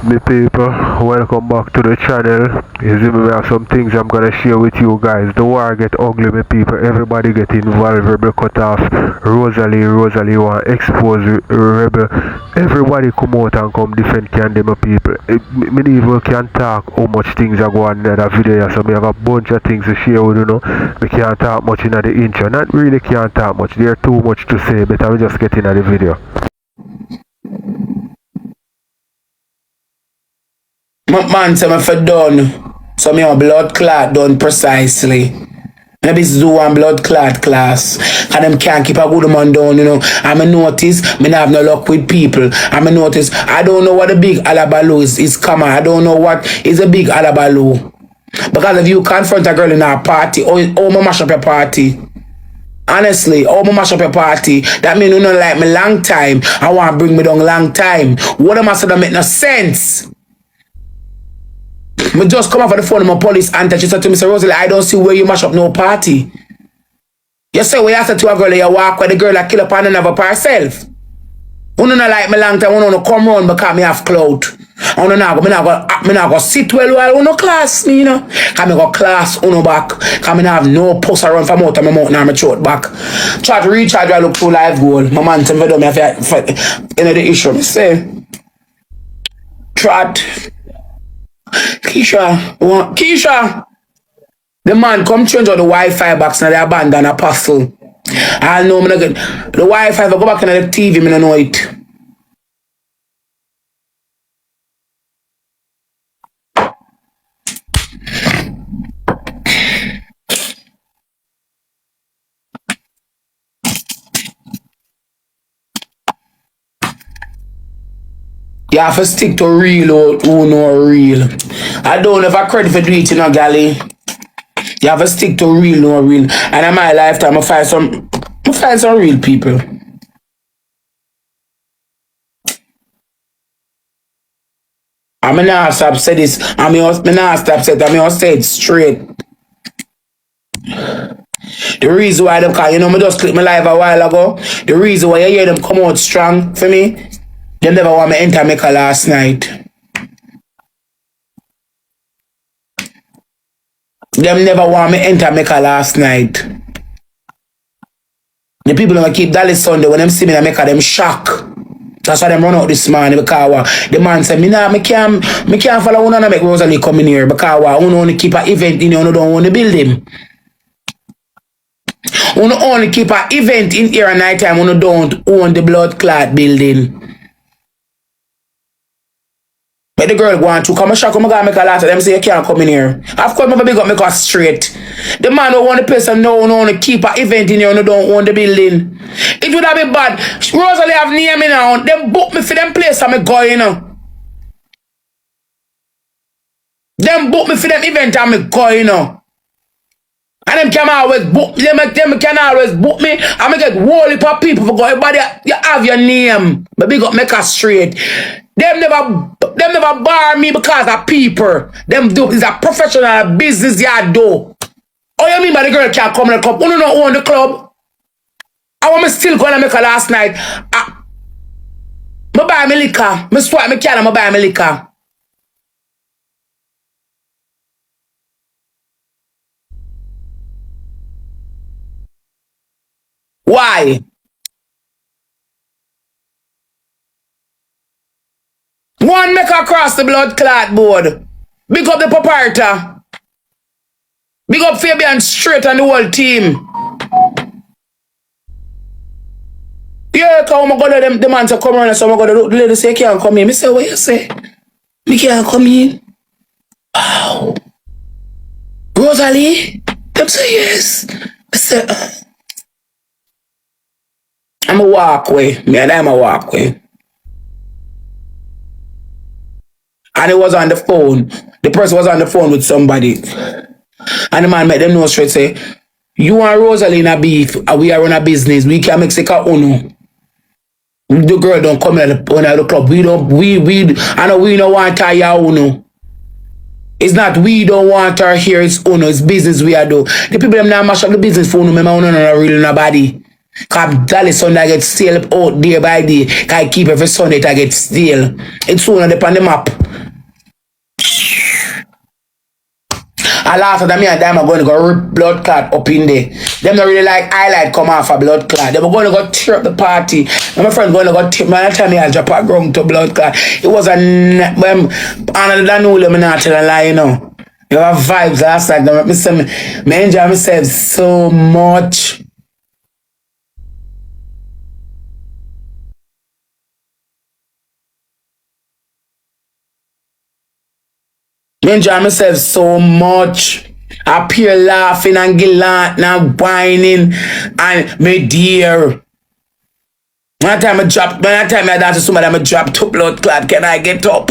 Me people, welcome back to the channel. You see me, we have some things I'm gonna share with you guys. The war get ugly, me people. Everybody get involved. Rebel cut off. Rosealee want expose Rebel. Everybody come out and come defend Candy, my people. Me even can talk how much things are going in that video. So me have a bunch of things to share with you know. We can't talk much in the intro. Not really can't talk much. There's too much to say, but I'm just getting at the video. My man say me for done. So me a blood clot done precisely. Maybe it's do one blood clot class. And them can't keep a good man down, you know. I'm a notice, me not have no luck with people. I'm a notice, I don't know what a big alabaloo is coming. I don't know what is a big alabaloo. Because if you confront a girl in a party, oh my mash up your party. Honestly, oh my mash up your party. That mean you don't like me long time. I want to bring me down long time. What am I saying that make no sense? Me just come off of the phone with my police and she said to me, Mr. Rosealee, I don't see where you mash up no party. You say we asked to a girl you walk with the girl that kill up and never by herself. You don't like me long time, you don't come round because me have clout. I not go sit well while you no class me, you know. Cause me go class uno back. Cause me not have no pus around from out of my mouth and my throat back. Try to recharge I look through live goal. My man tell me do me have the issue. Me say Trot. Keisha, the man come change out the Wi-Fi box and the abandoned apostle. I know me not get the Wi-Fi. If I go back in the TV, me don't know it. You have to stick to real or who know real. I don't have a credit for do it, you know, galley. You have to stick to real or real. And in my lifetime, I find some real people. I'm not stop say this. I'm not stop say that. I'm say it straight. The reason why them, cause you know, me just click my live a while ago. The reason why you hear them come out strong for me. Them never want me enter Mecca last night. Them never want me enter Mecca last night. The people gonna keep Dallas Sunday when them see me in Mecca, them shock. That's why them run out this morning because the man said, me can't follow one and make Rosealee come in here because I only keep an event in here, I don't want to build him. I only keep an event in here at night time, I don't own the blood clot building. But the girl want to come and shock, I'm gonna make a lot of them say you can't come in here. Of course, I'm big up make us straight. The man don't want the person no only keep an event in here and don't own the building. It would have been bad. Rosealee have near me now. Them book me for them place I'm going, you know. Them book me for them event I'm going, you know. And them can always book me. Them can always book me. I'm gonna get whole heap of people for go. Everybody, you have your name. But big up make us straight. Them never bar me because of people. Them do is a professional business you do. Oh, you mean by the girl can't come in the club? You don't own the club. I want me still going to make a last night. I buy me liquor. I swipe me can and I buy me liquor. Why? One make across the blood clot board. Big up the proprietor. Big up Fabian Straight and the whole team. Yeah, cause I'm gonna let the man to come around, so I'm gonna the lady say, can't come in. Me say, what you say? Me can't come in. Wow. Rosealee? Them say yes. I say, I'm a walkway. Me and I'm a walkway. And it was on the phone. The person was on the phone with somebody. And the man made them know straight say, you and Rosealee in a beef, and we are on a business. We can make sika uno. The girl don't come in at the club. We don't want her here uno. It's not we don't want her here, it's uno, it's business we are do. The people them now mash up the business for uno, remember uno not really nobody. Cause Dallas Sunday get stale out day by day. Cause I keep every Sunday to get stale. It's soon on the map. A lot of them and them are going to go rip blood clot up in there. Them not really like highlight come off a blood clot. They were going to go tear up the party. And my friend going to go tear, man, tell me I drop a ground to blood clot. It was a, another than all them not tell a lie, you know. You have vibes last night. I enjoy myself so much. I enjoy myself so much. I appear laughing and gallant and whining and me dear. One time I dance to somebody, I drop to blood clot. Can I get up?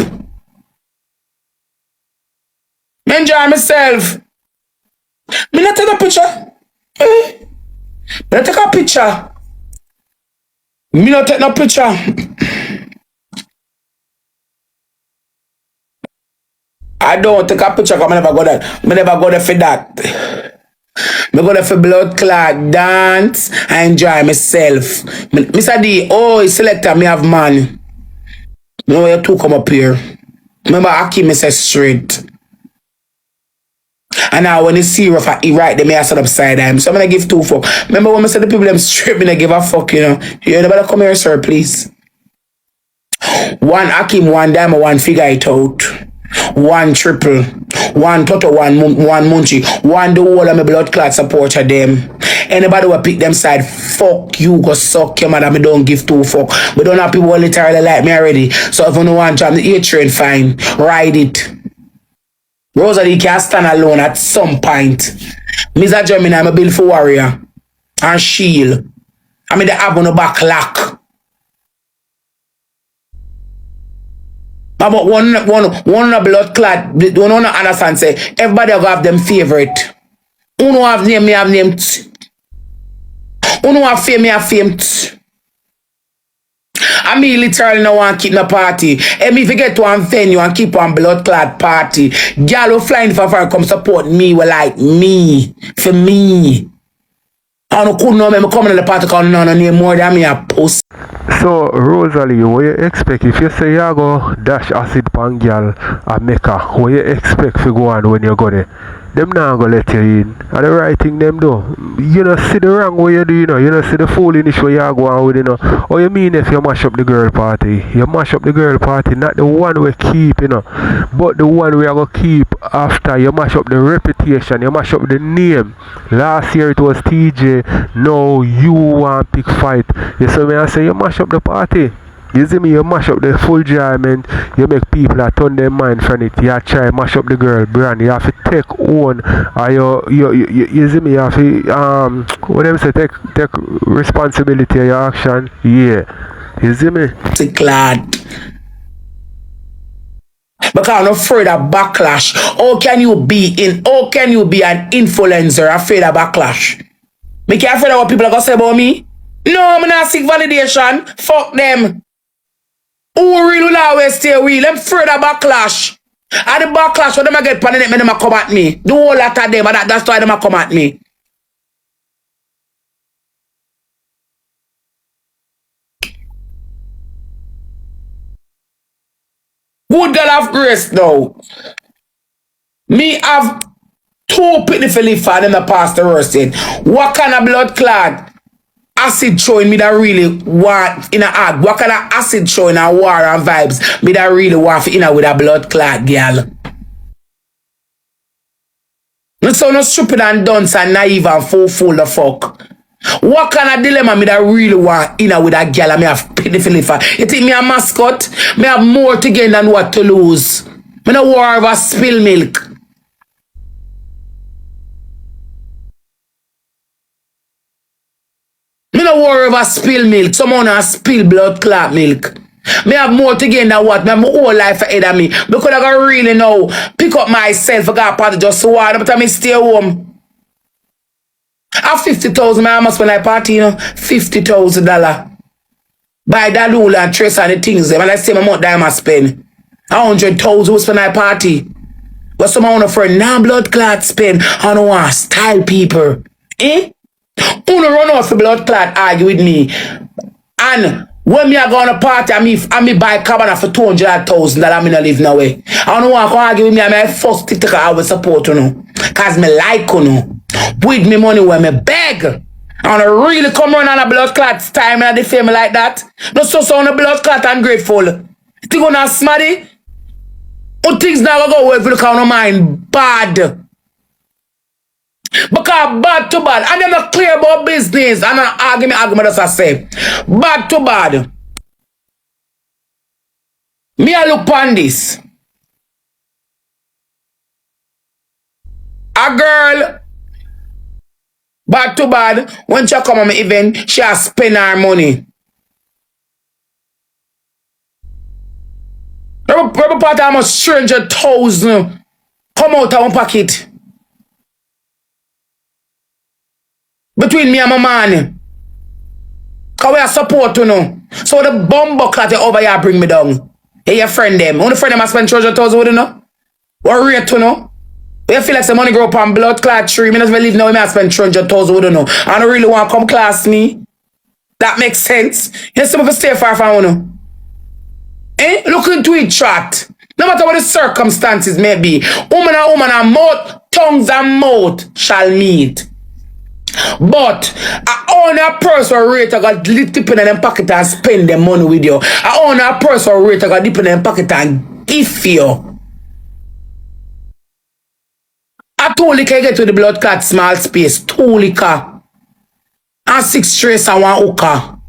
I enjoy myself. Me not take a picture. Me not take a picture. Me not take no picture. I don't take a picture because I never go there. I never go there for that. I go there for blood clot, dance, I enjoy myself. Mr. D, oh, selector, me have man. You know you two come up here. Remember, I keep me say straight. And now when you see rough, he right there, me I set upside down. So I'm gonna give 2 fuck. Remember when I said the people them straight, me I give a fuck, you know. You better come here, sir, please. 1 Akim, 1 diamond, 1 figure it out. 1 triple, 1 toto, 1 munchie, 1 the whole of my blood clot supporter them. Anybody will pick them side, fuck you, go suck your mother, me don't give 2 fuck. We don't have people who literally like me already. So if you don't want to jam the A train, fine, ride it. Rosealee can stand alone at some point. Mr. Germany, I'm a build for warrior and shield. I'm in the ab on the back lock. But one blood clot, one understand say everybody will have them favorite. Uno have name, me have name. Uno have fame, me have fame. I mean literally no one keep no party. And if you get to one venue and keep on blood clot party, girl will flying for come support me, will like me, for me. I don't know me coming to the party because no name more than me a post. So, Rosealee, what you expect if you say you go dash acid pan girl a Mecca? What you expect to go on when you go there? Them not gonna let you in. And the right thing them do. You know, see the wrong way you do, you know. You know, see the foolish way you go on with, you know. Or you mean if you mash up the girl party? You mash up the girl party, not the one we keep, you know. But the one we are gonna keep after you mash up the reputation, you mash up the name. Last year it was TJ, now you want pick fight. You see me I say you mash up the party. You see me, you mash up the full enjoyment, you make people that turn their mind from it, you try mash up the girl brand, you have to take on, you see me, you have to, what them say, take responsibility of your action, yeah, you see me? Glad. Because I'm afraid of backlash. How can you be an influencer afraid of backlash? Me can't afraid of what people are gonna say about me? No, I'm not seek validation. Fuck them. Who real will always stay real? I'm afraid of backlash. And the backlash, when them get panic, them come at me. The whole lot of them, and that's why them come at me. Good girl have grace now. Me have 2 pitifully fan in the past the worst thing. What kind of blood clot? Acid showing me that really want in a ad. What kind of acid showing a war and vibes me that really want in a with a blood clot girl. Not so no stupid and dunce and naive and fool the fuck. What kind of dilemma me that really want in a with a girl and me have pitifully fan? You think me a mascot? Me have more to gain than what to lose. Me no war over spill milk. Me no worry about spill milk. Someone has spill blood clot milk. Me have more to gain than what? Me have my whole life ahead of me. Because I got really know. Pick up myself. I got party just so hard. But I stay home. I have 50,000. I must when I party, you know. $50,000. Buy that lula and trace on the things. When I say my month I must spend. 100,000 was when I party. But someone for non-blood clot spend. I don't want style people. Eh? Who run off the blood clot argue with me. And when me are going to party and me buy cabana for 200,000 that I'm gonna live now way. I don't want to argue with me. I'm my first TikToker I will support, you know. Cause me like uno. With me money when me beg. I wanna really come run on a blood clot time and they feel me like that. No so on a blood clot ungrateful. Think on a smarty? Oh, things never go well if you look on mind. Bad. Because bad to bad. And them not clear about business. And an argument as I say. Bad to bad. Me I look on this. A girl, bad to bad, when she come on my event, she has spend her money. Every part of a stranger thousand come out of one pocket. Between me and my man. Because we are support to know. So the bumbo clat over here bring me down. Hey, your friend them. Only friend them I spend 300,000 with you know. What rate to know? You feel like some money grow up on blood clot tree. Me not believe now I spend 300,000 with you know. I don't really want to come class me. That makes sense. You some of us stay far from you know. Eh? Look into it, chat. No matter what the circumstances may be, woman and mouth, tongues and mouth shall meet. But I own a person rate I got dip in them pocket and spend them money with you. I own a person rate I got dip in them pocket and give you. I totally can get to the blood clot small space. Totally can. And 6 trace and 1 hooker.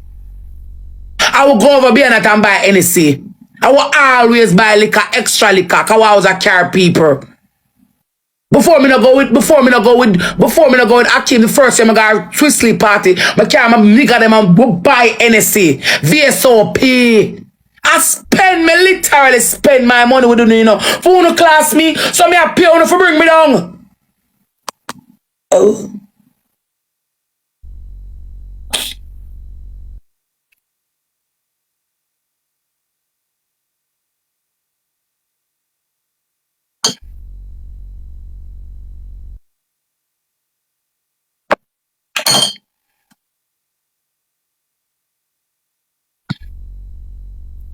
I will go over behind and buy NC. I will always buy liquor, extra liquor, cause I was a car people. Before me not go with Akim the first time I got a Twistley party, but carry my nigga them and buy NSC, VSOP. I spend me literally spend my money with you know. For you class me, so me I pay on for bring me down. Oh.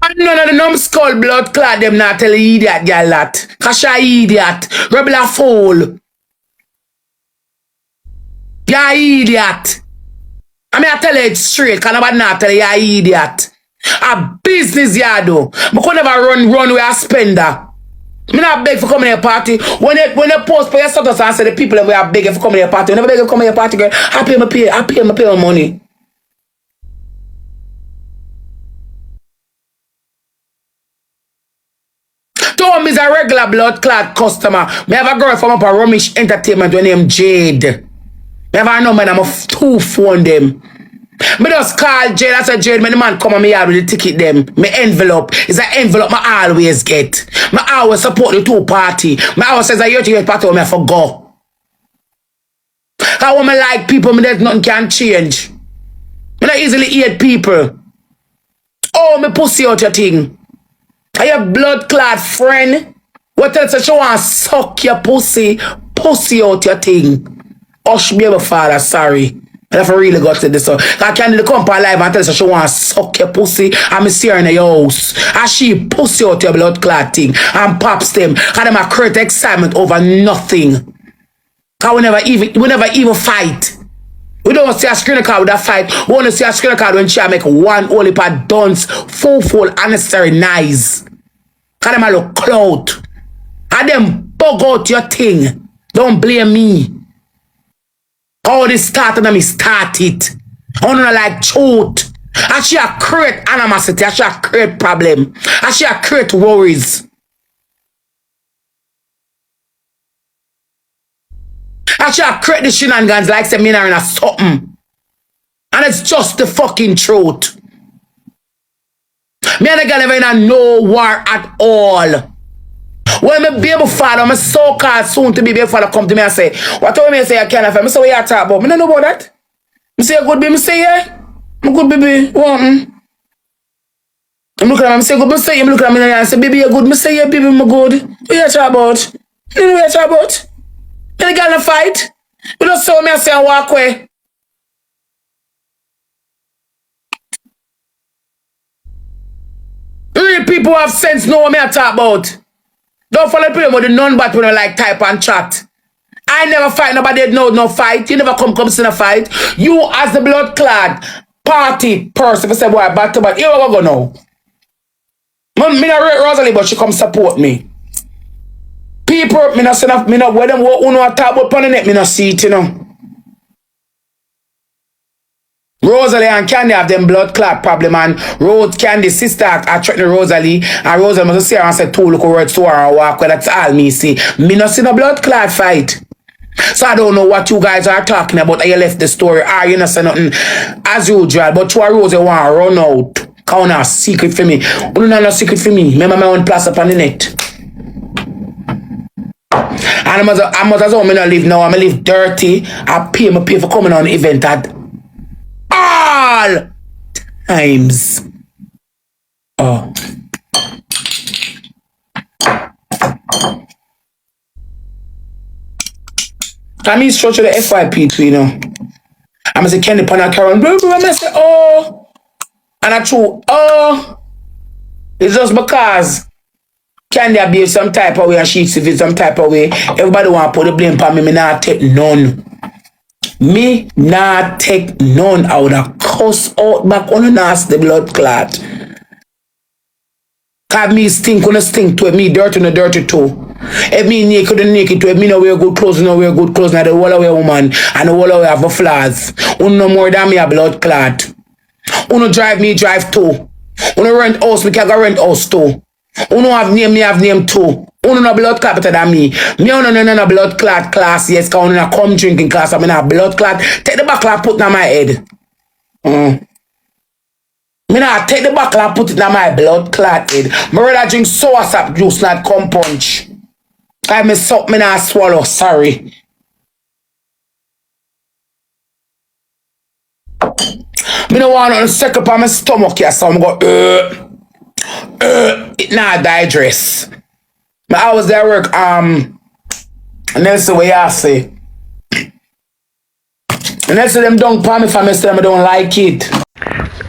And none of the numbskull blood clot them not tell you idiot girl that. Cause she idiot. Rebel a fool. You're idiot. I mean I tell you it straight, cause nobody not tell you you're idiot. A business you do. I could never run with a spender. Me not beg for coming to your party. When they post for your status and say the people that we are begging for coming to your party, we never beg for coming to your party, girl. I pay my money. Tom is a regular blood clot customer. Me have a girl from up a Rumish Entertainment when named Jade. Me have a number and I'm 2 phone them. Me just call Jade. I said Jade, me the man come on me yard with the ticket them. Me envelope. It's an envelope I always get. Me always support the 2 party. Me always says a 30 party when me for go. How when me like people, me there's nothing can change. Me not easily hate people. Oh, me pussy out your thing. Are you blood clot friend? What else she want suck your pussy out your thing? Hush me my father, sorry. I have really got to this. So I can't come up alive and tell her she want suck your pussy and me see her in the house. And she pussy out your blood clot thing and pops them. And them a create excitement over nothing. Cause we never even fight. We don't see a screen card with that fight. We only see a screen card when she make one only part dance, full unnecessary nice. Cause them a look clout. And them bug out your thing. Don't blame me. All this started and me start it. I don't know like truth. And she a create animosity. And she a create problem. And she a create worries. And she a create the shenanigans like say me in a something. And it's just the fucking truth. Me and the girl never in a no war at all. When my baby father, my so-called soon to be baby father come to me and say, what do you say I can't have? I say, what you talk about? I don't know about that. I say, good baby, I say, yeah. I'm good baby. What? I'm looking at him, I say, good, I say, I'm looking at me and I say, baby, you're good. I say, yeah, baby, I'm good. What you talk about? You know what you talk about? And the girl in fight. You don't saw me and say, I walk away. Real people have sense know what me I talk about. Don't follow people with the non-bat when I like type and chat. I never fight nobody, no fight. You never come see a fight. You as the blood clot party person, if I say, boy, back to back, here we go now. Me not rate Rosealee, but she come support me. People, me not say enough, me not where them who know talk about on the net, me not see it, you know. Rosealee and Candy have them blood clot problem, and Candy sister I threaten Rosealee, and Rosealee must see her and say two little words to her and walk where that's all me see. Me not see no blood clot fight. So I don't know what you guys are talking about. You left the story. You not say nothing as usual, but to a Rosie want to run out. Count a secret for me. You don't know no secret for me. Remember my own place up on the net. And I must as well me not live now. I live dirty. I pay for coming on the event at all times. Oh. Can me structure the FYP too, you know. I'm say Kenny Pana Karen, I say, oh, and I true, oh, it's just because Candy behave some type of way and she feel some type of way. Everybody want to put the blame on me. Me not take none. Me not take none. I would have cussed out back on the nasty blood clot. Cause me stink on the stink to it, me dirty on the dirty too. If me naked and naked to it, me no wear good clothes, no wear good clothes, now the whole away woman and the whole away have a flaws. No more than me a blood clot. Uno drive me drive too. Uno rent house, me can go rent house too. Uno have name, me have name too. Uno no blood clot better than me. Me no blood clot class, yes, cause uno no come drinking class, I mean a blood clot. Take the back clot, put it on my head. Me nah take the back and put it in my blood clot head. Me rather drink sour sap juice, not come punch. I me suck, me nah swallow, sorry. Me no want to stick up on my stomach here, so I'm go, it nah digest. But I was there work, and that's the way I say. And that's them don't pan me for me, so I don't like it.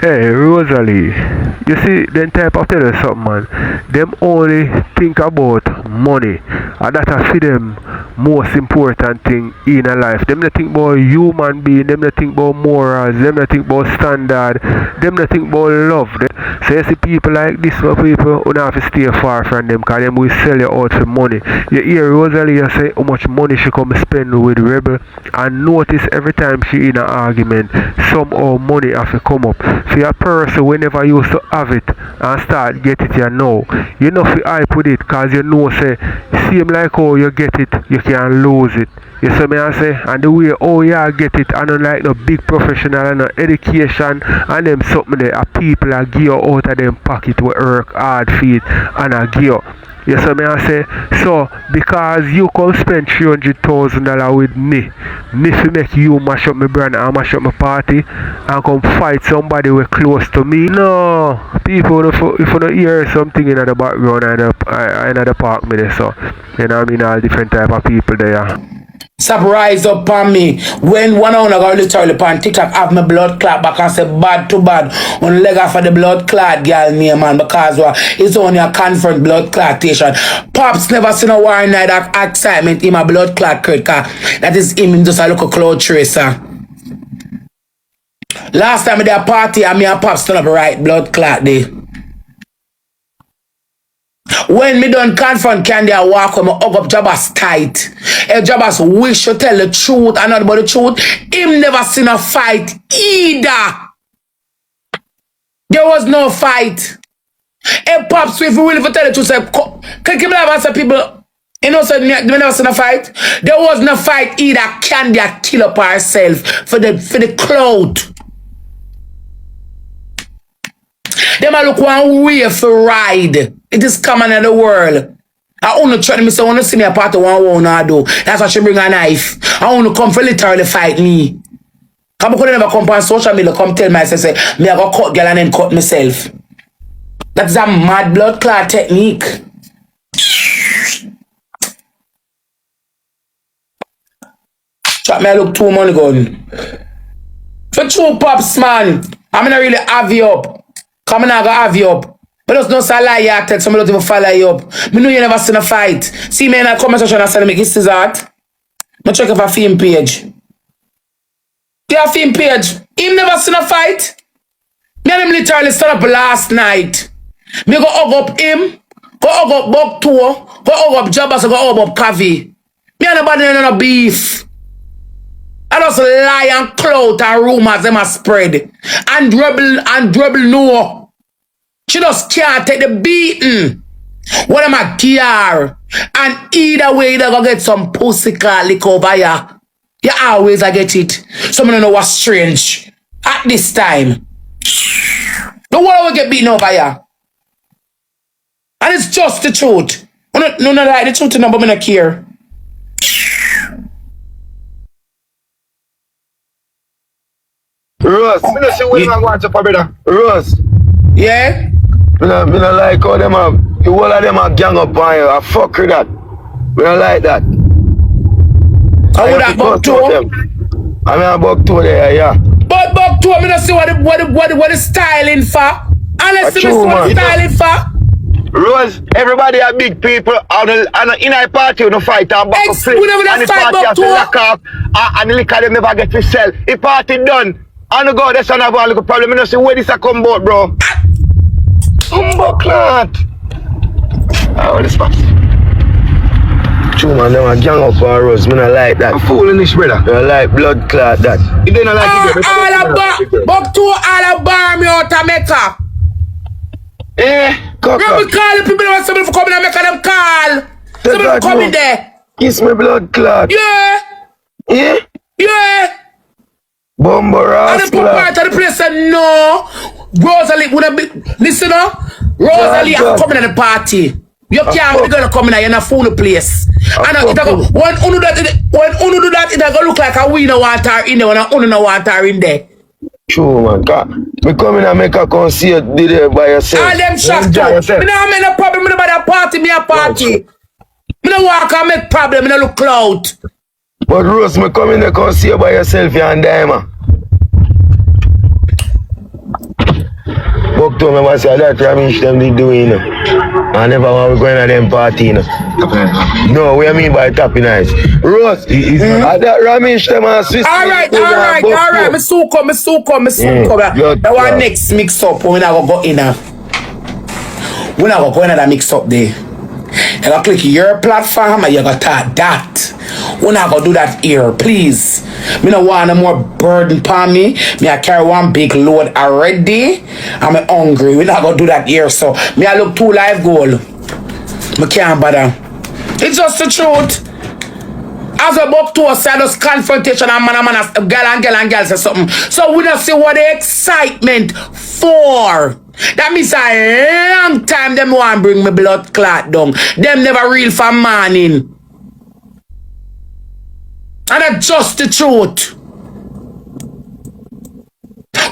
Hey, Rosealee, you see, them type of tell you something, man. Them only think about money, and that's for them most important thing in a life. Them not think about human being, them not think about morals, them not think about standard, them not think about love. So you see people like this, people who have to stay far from them, because them will sell you out for money. You hear Rosealee say how much money she come spend with Rebel, and notice every time she in an argument, somehow money have to come up. For a person whenever you used to have it and start get it, you know if I put it, cause you know say same like how you get it, you can lose it. You see me I say, and the way oh yeah get it, and unlike no big professional and no education and them something there, a people are give you out of them pocket with work hard feed and a give you. You see me I say, so because you come spend $300,000 with me fi make you mash up my brand and mash up my party and come fight somebody who close to me. No, people if you don't hear something in the background and in the park me there, so you know what I mean, all different type of people there. Stop rise up on me. When one of them literally on TikTok have my blood clot back and say bad to bad on leg off of the blood clot girl name, man, because it's only a confront blood clotation. Pops never seen a war in that excitement in my blood clot credit card. That is him just a local cloud tracer. Last time I did a party and me and Pops turn up right blood clot day. When me done confront Candy, I walk home, I hug up Jabba's tight. If Jabba's wish to tell the truth and not about the truth, him never seen a fight either. There was no fight. If Pops, if you really tell the truth, say, can you believe I say people, you know, say, they never seen a fight? There was no fight either. Candy kill up herself for the clout. Them a look one way for ride. It is common in the world. I only try to me say, I want to see me a part of one won't I do. That's why she bring a knife. I want to come for literally fight me. Come could never come on social media, come tell me, say, me I go cut girl and then cut myself. That's a mad blood clot technique. Chat me I look too money gun. For true Pops, man, I'm gonna really have you up. Come on, I go have you up. But just don't say lie, you tell somebody to follow you up. Me know you never seen a fight. See me in a comment section and say, me kiss his heart. I check if I film page. Yeah, film page. Him never seen a fight. Me and him literally stood up last night. Me go hug up him, go hug up Buck 2, go hug up Jabba, so go hug up Kavi. Me and nobody no beef. I just lie and clout and rumors them a spread. And dribble no. She just can't take the beating. What am I care? And either way they go get some pussy car lick over here. You always I get it. Some don't know what's strange. At this time. The world will get beaten over here. And it's just the truth. No, like the truth, no, but I don't care. Rose, me no see when I'm going to brother. Rose. Yeah? Me no like how them have, the whole of them are gang up on you. I fuck with that. Me no like that. How would that Buck 2? I mean a Buck 2 there, yeah. But Buck 2, I mean, I see what the styling for. Unless you see what styling for. Rose, everybody are big people and in a party you no fight and back up flip. We never and the fight party Buck 2. lock off and the liquor them never get to sell. The party done. And the go, that's another little problem. I don't see where this a come about, bro. Clot. Oh, this man. True man, them a gang up on Rose. Me not like that. I'm fooling this brother. I like blood clot that. You don't like it, Buck 2 all about me out of Mecca. Cock up. We call the people that want somebody for coming and make them call. Somebody coming there. Kiss me blood clot. Yeah. Yeah? Yeah. Bumbo And the part of the place said no. Rosealee would have been. Listen up. Rosealee are coming at the party. You can't be gonna come in there, you're not fool the place. And it go when uno do that, it go look like a we no want her in there, when uno no want her in there. True man, God. Me come in and make a concert did it by yourself. All them shots too. Me no make no problem, me no buy a party, me a party. Me no walk and make problem, me no look clout. But Rose, me come in and concert by yourself, you and Diamond. Buck 2 remember say that Ramish them did do, you know. I never want we going to them party, you know. No, what I mean by tapping eyes. Rose, that Ramish them are Swiss. Alright. Me so come. That one next mix up, we not go in there. We not go in that mix up there. You gotta click your platform and you gotta tap that. We're not gonna do that here, please. Me no want no more burden upon me. Me I carry one big load already. I'm hungry. We're not gonna do that here. So me I look 2 live goal. Me can't bother. It's just the truth. As a Buck 2 side us confrontation and man, girl say something. So we don't see what the excitement for. That means a long time them want bring me blood clot down. Them never real for morning. And that's just the truth.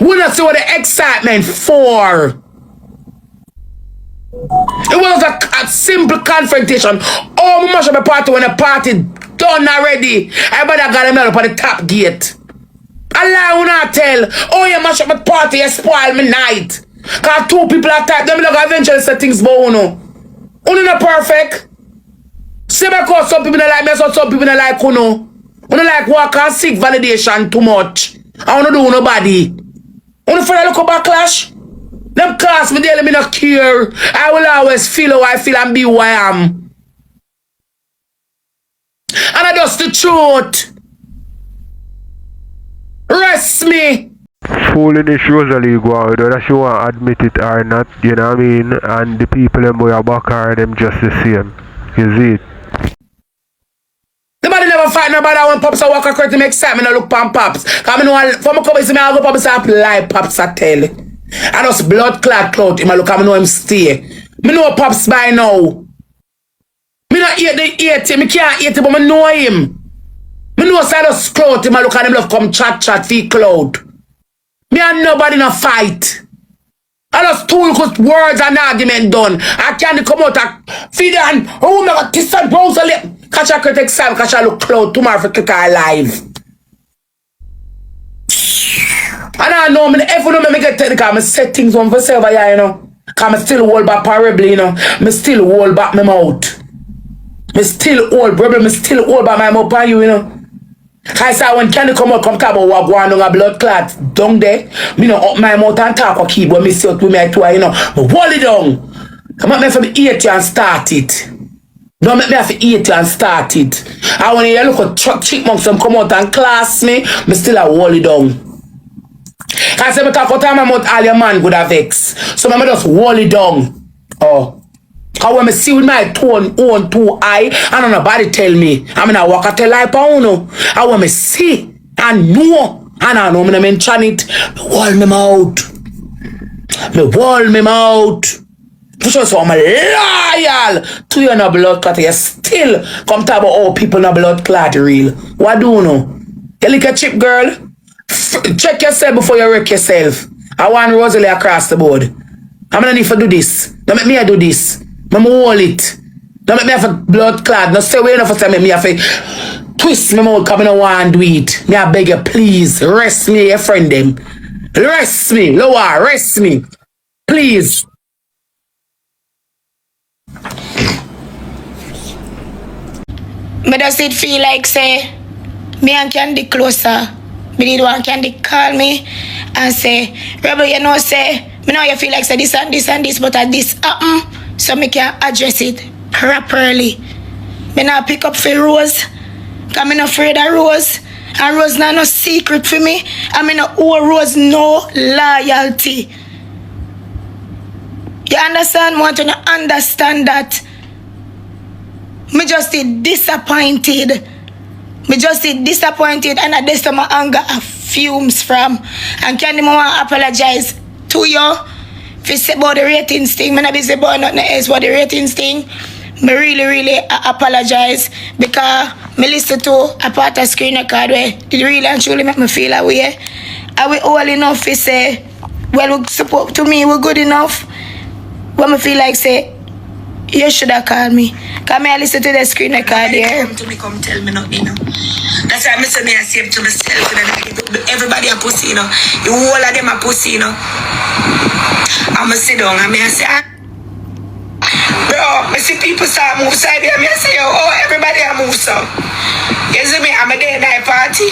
We don't see what the excitement for. It was a simple confrontation. Oh, we mash up a party when the party done already. Everybody got them up on the top gate. Allah will not tell. Oh, you mash up a party, you spoil me night. Cause 2 people are type, them look eventually say things about Uno. Uno not perfect. See because some people don't like me, so some people don't like Uno. Uno like work and seek validation too much. I wanna do nobody. Uno for a look backlash. Them class me daily, me not care. I will always feel how I feel and be who I am. And that's the truth. Rest me. Foolish Rosealee go out, whether she want to admit it or not, you know what I mean? And the people them boy are back her, them just the same. You see it? Nobody never fight nobody when Pops a walk across to make excitement and look pan Pops. Cause I know for me come see me I go Pops and apply Pops a tell. I just blood clot clout him I look I know him stay. Me know Pops by now. Me not eat him, me can't eat him, but me know him. Me know say I just clout him I look at him love come chat feel cloud. Me and nobody in a fight. I just tool cause words and argument done. I can't come out and feed and oh my god, kiss and Rosealee. Catch a critic Sam, catch a look cloud tomorrow for click her live. And I know me if you know me get technical, I set things on for server, yeah, you know. Cause I still hold back horribly, you know. Me still hold back my mouth. Me still hold, brother, me still hold back my mouth on you, you know. I say when Candy come out, come talk about what going on a blood clot down there. Me no up my mouth and talk or keep when me see out with me I try, you know. But hold it down. Come up me for me eat you and start it. Don't make me have to eat you and start it. I when you look at chipmunks them come out and class me still a hold it down. I say me talk out my mouth all your man good have vex. So me just hold it down. Oh. Cause when I see with my own two eye, and nobody tell me, I'm in a walk tell lie pa uno. And when I see and know, and I know me mention it, me wall me mouth. Me wall me mouth. For sure, so I'm loyal to you no blood clot. You still come talk about all people no blood clot real. What do you know? You like a chip girl? Check yourself before you wreck yourself. I want Rosealee across the board. I'm gonna need to do this. Don't make me do this. I'm hold it. Don't make me have a blood clot. No stay away enough for make me have to twist my mouth because I don't want to do it. Me I beg you, please, rest me, your friend them. Rest me, lower, rest me. Please. Me does it feel like say me and Candy closer. Me did one Candy call me and say, Rebel, you know say, me know you feel like say this and this and this, but at this so me can address it properly. Me not pick up for Rose, cause me not afraid of Rose. And Rose not no secret for me. I mean no owe Rose no loyalty. You understand? I want you to understand that. Me just disappointed. Me just disappointed and at this time my anger fumes from. And Candy mama apologize to you. If you say about the ratings thing, I'm not busy about nothing else but the ratings thing. Me really apologize because me listen to a part of screen record where it really and truly make me feel away. Are we all enough to say, well, support to me, we're good enough? When me feel like say, you should have called me. Because I listen to the screen record there. Come to me, come tell me nothing, you know. That's why I say me I save to myself. You know, everybody a pussy, you know. You all of them a pussy, you know. I'm going to sit down and I say, bro, I see people start move side there. I say, oh, everybody a move so. You see me, I'm a day night party.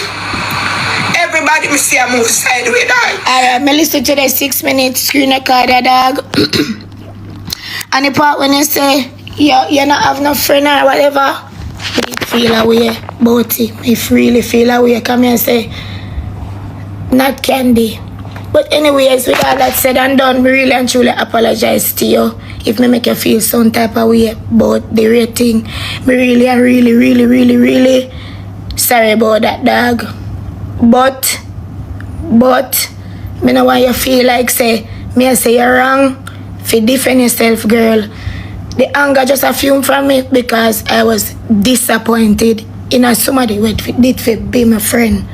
Everybody me see a move sideways, dog. Alright, I listen to the 6 minute screen record, dog. And the part when you say, you not have no friend or whatever, I feel away about it. I really feel away. Come here and say, not Candy. But anyways, with all that said and done, we really and truly apologize to you if me make you feel some type of way about the rating. Me really sorry about that, dog. But, me know why you feel like say, me I say you're wrong. For defend yourself, girl. The anger just a fume from me because I was disappointed in somebody who did be my friend.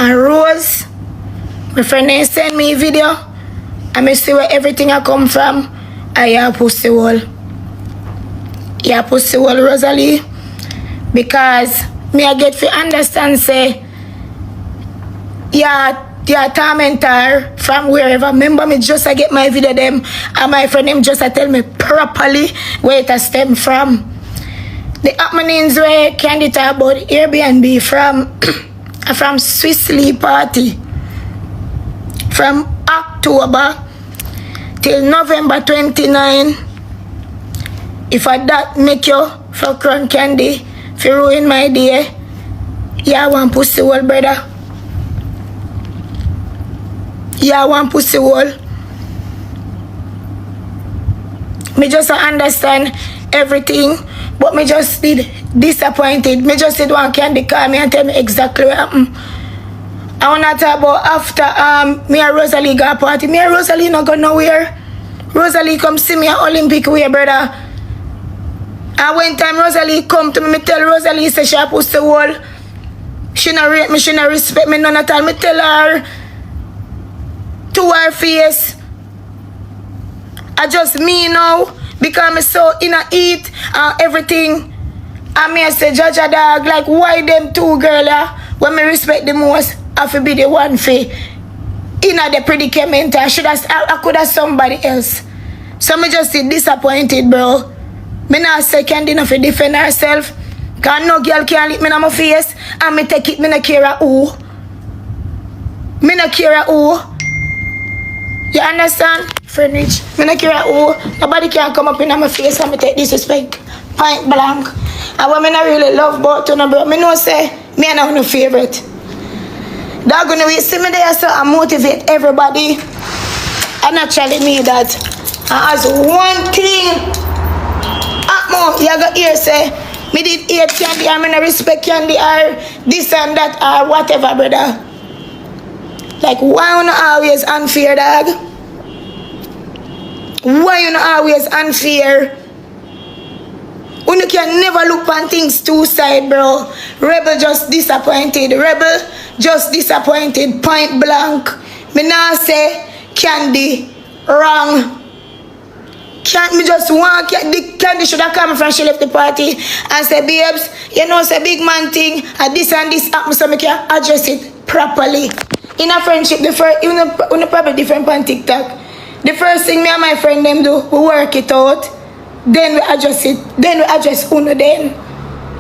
And Rose, my friend ain't send me a video. I see where everything I come from. I have pussy wall. Yeah, pussy wall, Rosealee. Because me I get to understand say, yeah, tormentor from wherever. Remember me just I get my video them and my friend them just I tell me properly where it stem from. The happenings where Candy talk about Airbnb from Rosealee party. From October till November 29. If I that make you fuck run Candy for ruin my day, yeah, one pussy wall, brother. Yeah, one pussy wall. Me just understand everything, but me just did disappointed. Me just did one Candy call me and tell me exactly what happened. I wanna talk about after me and Rosealee got a party. Me and Rosealee not go nowhere. Rosealee come see me at Olympic way, brother. And when time Rosealee come to me tell Rosealee say she a pussy wall. She not rate me, she not respect me none at all. Me tell her to her face. I just me now because I'm so in a eat and everything. And me I say judge a dog like why them two girl when me respect the most I have to be the one for in the predicament. I could have somebody else. So me just disappointed, bro. Me not say Candy enough to defend herself. Cause Cause no girl can lick me in my face and me take it, me no care who. Me no care who. You understand? Friend Rich, me no care who. Nobody can come up in my face and me take disrespect. Point blank. And what me not really love about to no bro, me know say, me not no favorite. Dawg, when you see me there, so I motivate everybody. I naturally need that. And as one thing, you got here say, me did hate candy, I mean I respect candy or this and that or whatever, brother. Like, why you not always unfair, dog? Why you not always unfair? When you can never look on things two side, bro. Rebel just disappointed. Rebel just disappointed. Point blank. Me now say candy wrong. Can't me just want the candy should have come from she left the party and say, babes, you know say big man thing and this happen so me can address it properly. In a friendship, the first you probably different on TikTok. The first thing me and my friend them do, we work it out. Then we adjust it. Then we adjust uno then.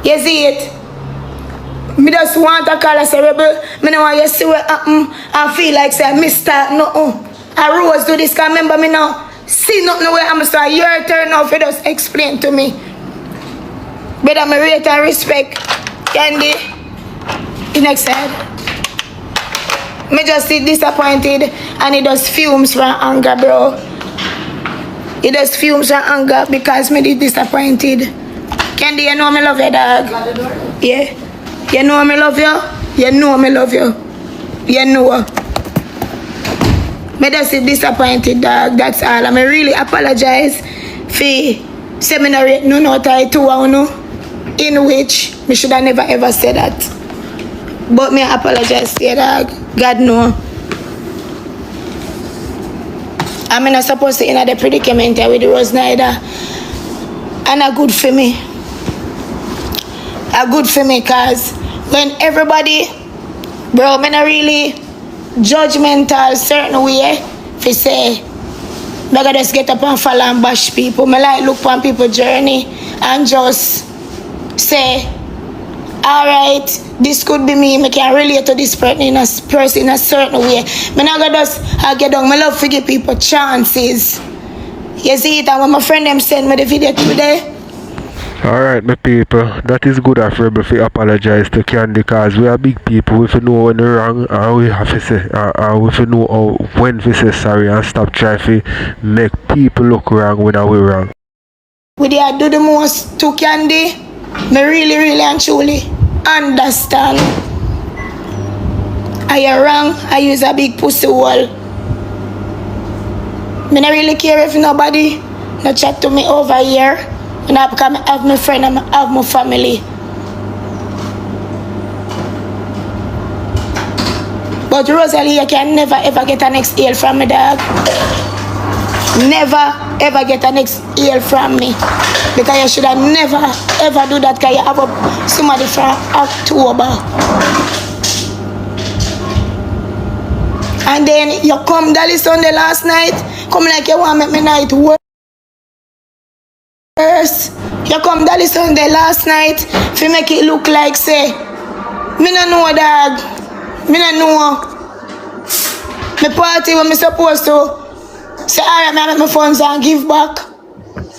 You see it? Me just want to call us a rebel. Me no want you see what happen and feel like say I start nothing. I Rose do this because remember me now. See nothing where I'm start. Your turn off, you just explain to me. But I'm a rate and respect. Candy. The next side. Me just see disappointed and it just fumes from anger, bro. It just fumes from anger because me did disappointed. Candy, you know me love you, dog. Yeah. You know me love you. You know me love you. You know. Me just disappointed, dog. That's all. I really apologize for seminary no no tie to in which me should have never ever said that. But me apologize, yeah, dog. God know. I'm not supposed to in the predicament with the Rose neither. And a good for me. A good for me cause when everybody, bro, me not really judgmental certain way if say me gotta just get up and follow and bash people. Me like look on people's journey and just say, alright, this could be me. I can relate to this person in a certain way. Me not gonna just get down. Me love to give people chances. You see it, and when my friend them send me the video today. Alright, my people, that is good of Rebel to apologize to Candy because we are big people. We have to know when we're wrong and we have to say, we have to know when to say sorry and stop trying to make people look wrong when we're wrong. We did do the most to Candy. Me really and truly understand. I am wrong. I use a big pussy wall. Me not really care if nobody not chat to me over here. And I become have my friend and I have my family. But Rosealee, you can never ever get an next ear from me, dog. Never ever get an next ear from me. Because you should have never ever do that because you have somebody from October. And then you come Dolly Sunday last night, come like you want to make me night worse. You come Dolly Sunday last night, if you make it look like say, me no know, dog. Me no know. My party when me supposed to say, alright, I make my funds and give back.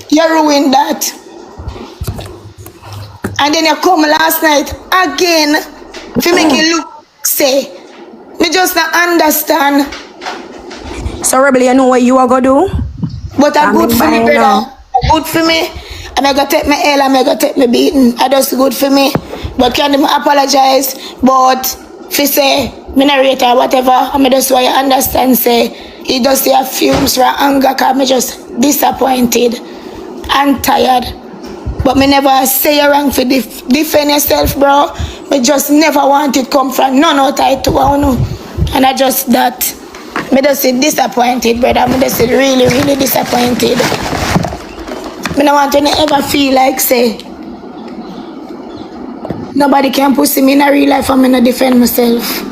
You ruined that. And then you come last night again, if you make it look say, me just not understand. So Rebel, you know what you are gonna do? But I'm good for me, brother. Good for me. I'm gonna take my L, I'm gonna take my beating. That's good for me. But can I apologize? But if you say me narrator or whatever, I'm just why you understand say it does say a fumes from anger because I'm just disappointed and tired. But me never say you wrong for defend yourself, bro. Me just never want it come from none out of it. And I just that. Me just say disappointed, brother. Me just say really disappointed. Me don't want to ever feel like say nobody can pussy me in a real life and me not defend myself.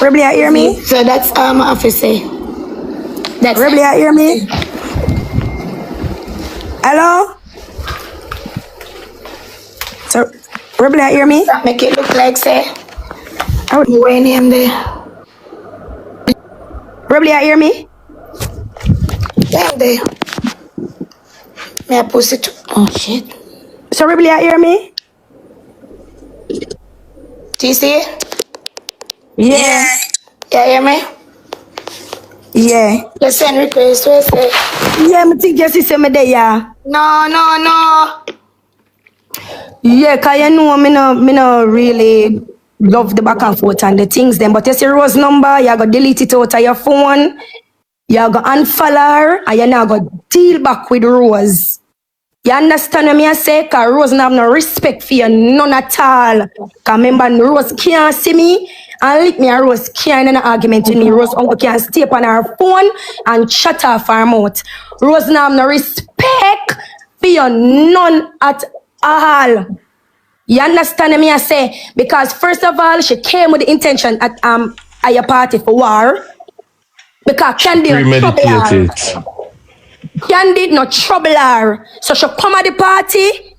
Rebel, you hear me? So that's all I have to say. That's Rebel, you hear me? Hello? So, Rebel, you hear me? That make it look like say. Oh. You went in there. Rebel, you hear me? Damn there. May I pussy too? Oh shit. So, Rebel, you hear me? TC? Yeah. You hear me? Yeah. You send request, what say? Yeah, I think your sister me there, yeah. No. Yeah, cause you know me no really love the back and forth and the things then. But you see Rose number, you go delete it out of your phone, you go unfollow her, and you now go deal back with Rose. You understand what me I say? Cause Rose not have no respect for you, none at all. Cause remember, Rose can't see me and lick me, and Rose can't in an argument with me. Rose uncle can stay up on her phone and shut off her mouth. Rose not have no respect for you, none at all. You understand me I say? Because first of all, she came with the intention at your party for war. Because Candy no trouble her. Candy no trouble her. So she come at the party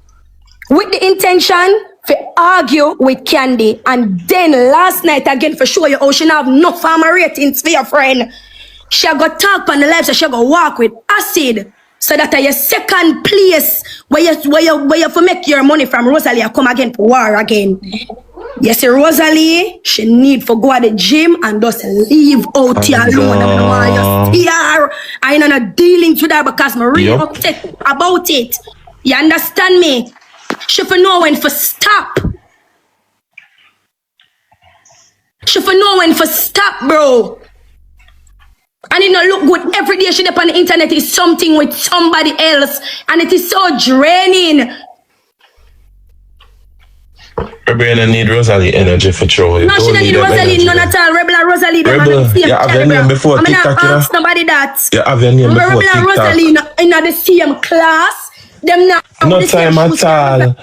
with the intention to argue with Candy. And then last night again for show you how she have no farmer ratings for your friend. She go talk on the live, so she go walk with acid. So that your second place where you for make your money from Rosealee, you come again for war again. You see Rosealee, she need for go at the gym and just leave out here alone. I don't want you see her. I ain't no dealings with her because I'm really upset about it. You understand me? She for know when for stop. She for know when for stop, bro. And it don't look good. Every day she up on the internet is something with somebody else. And it is so draining. Rebel need Rosealee energy for sure. No, she don't need Rosealee none at all. Rebel and Rosealee, they have the same you have your name before TikTok, you know? ask nobody that. You have your name before Rebel TikTok. and Rosealee in the same class. Them now. No time at all.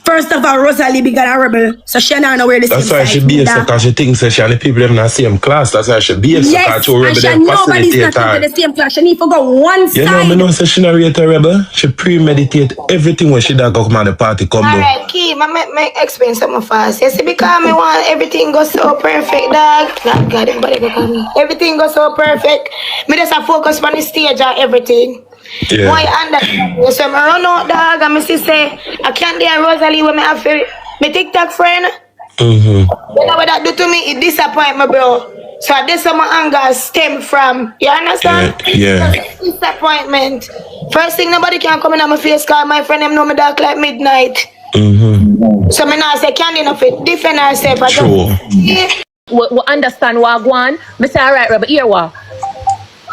First of all, Rosealee bigger than Rebel. So she don't know where the same That's why she be so because she thinks that she and the people them in the same class. That's why she be so because she Rebel them nobody's facilitate not her. in the same class. She need to go one side. You know, me know say she not rate a Rebel. She premeditate everything when she da go come at the party come down. Alright, Kim, I explain something fast. You see, because me want everything go so perfect, dog. God, everybody go come. Everything go so perfect. Me just a focus on the stage and everything. Yeah. Why understand? So I run out, dog, and I say, I can't do Rosealee when I have my TikTok friend. You know what that do to me? It disappoint me, bro. So this is my anger stem from. You understand? Yeah. Disappointment. First thing, nobody can come in on my face because my friend them know me dark like midnight. So me now say candy enough it defend herself. True. We understand what I want. I say alright, Rebel, here what?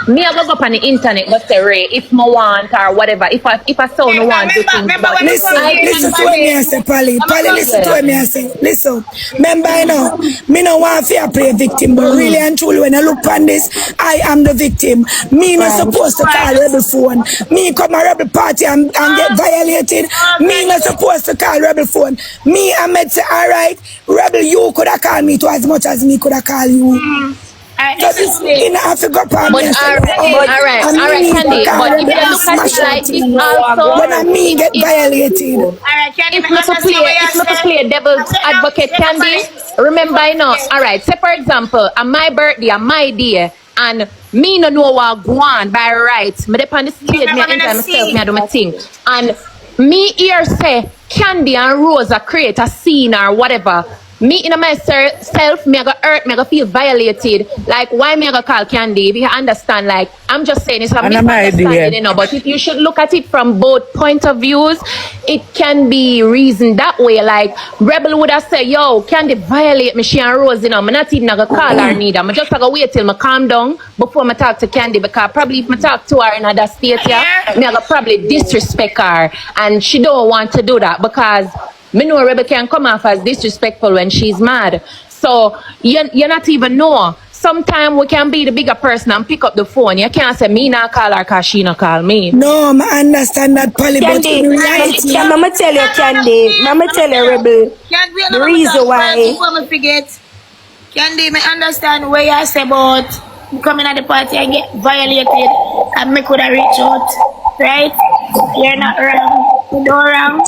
Me I go up on the internet but say Ray, if I want or whatever, if I saw no one do things. Listen to what me I say, Polly, listen to what me I say. Listen, remember I know, me no want to play victim, but really and truly when I look on this, I am the victim. Me not supposed to call Rebel phone. Me come a Rebel party and get violated. Me not supposed to call Rebel phone. Me I meant say, alright, Rebel, you could have called me to as much as me could have called you. So this in Africa, but alright, Candy. But if you look at it like this also, when I mean get violated. If not to play devil's advocate, Candy, remember I know. Alright, say for example, on my birthday, on my day, and me no know what go on by right. Me depend on the stage, me enjoy myself, me I do my thing. And me here say Candy and Rosa create a scene or whatever. Me in myself, me I go hurt, me I go feel violated. Like why me I go call Candy? If you understand, like I'm just saying it's a misunderstanding, you know. But if you should look at it from both point of views, it can be reasoned that way. Like Rebel would have said, yo, Candy violate me, she and Rose, you know, me not even gonna call her neither. Me just gonna wait till me calm down before me talk to Candy, because probably if me talk to her in other state, yeah, me I go probably disrespect her, and she don't want to do that because me know Rebel can come off as disrespectful when she's mad. So you not even know. Sometimes we can be the bigger person and pick up the phone. You can't say me not call her because she not call me. No, I understand that, Polly, but in reality... Mama tell you, Candy. Mama tell you, Rebel. The reason why... Candy, me understand where you say about coming at the party and get violated and me could have reached out. Right? You're not wrong. Dorang.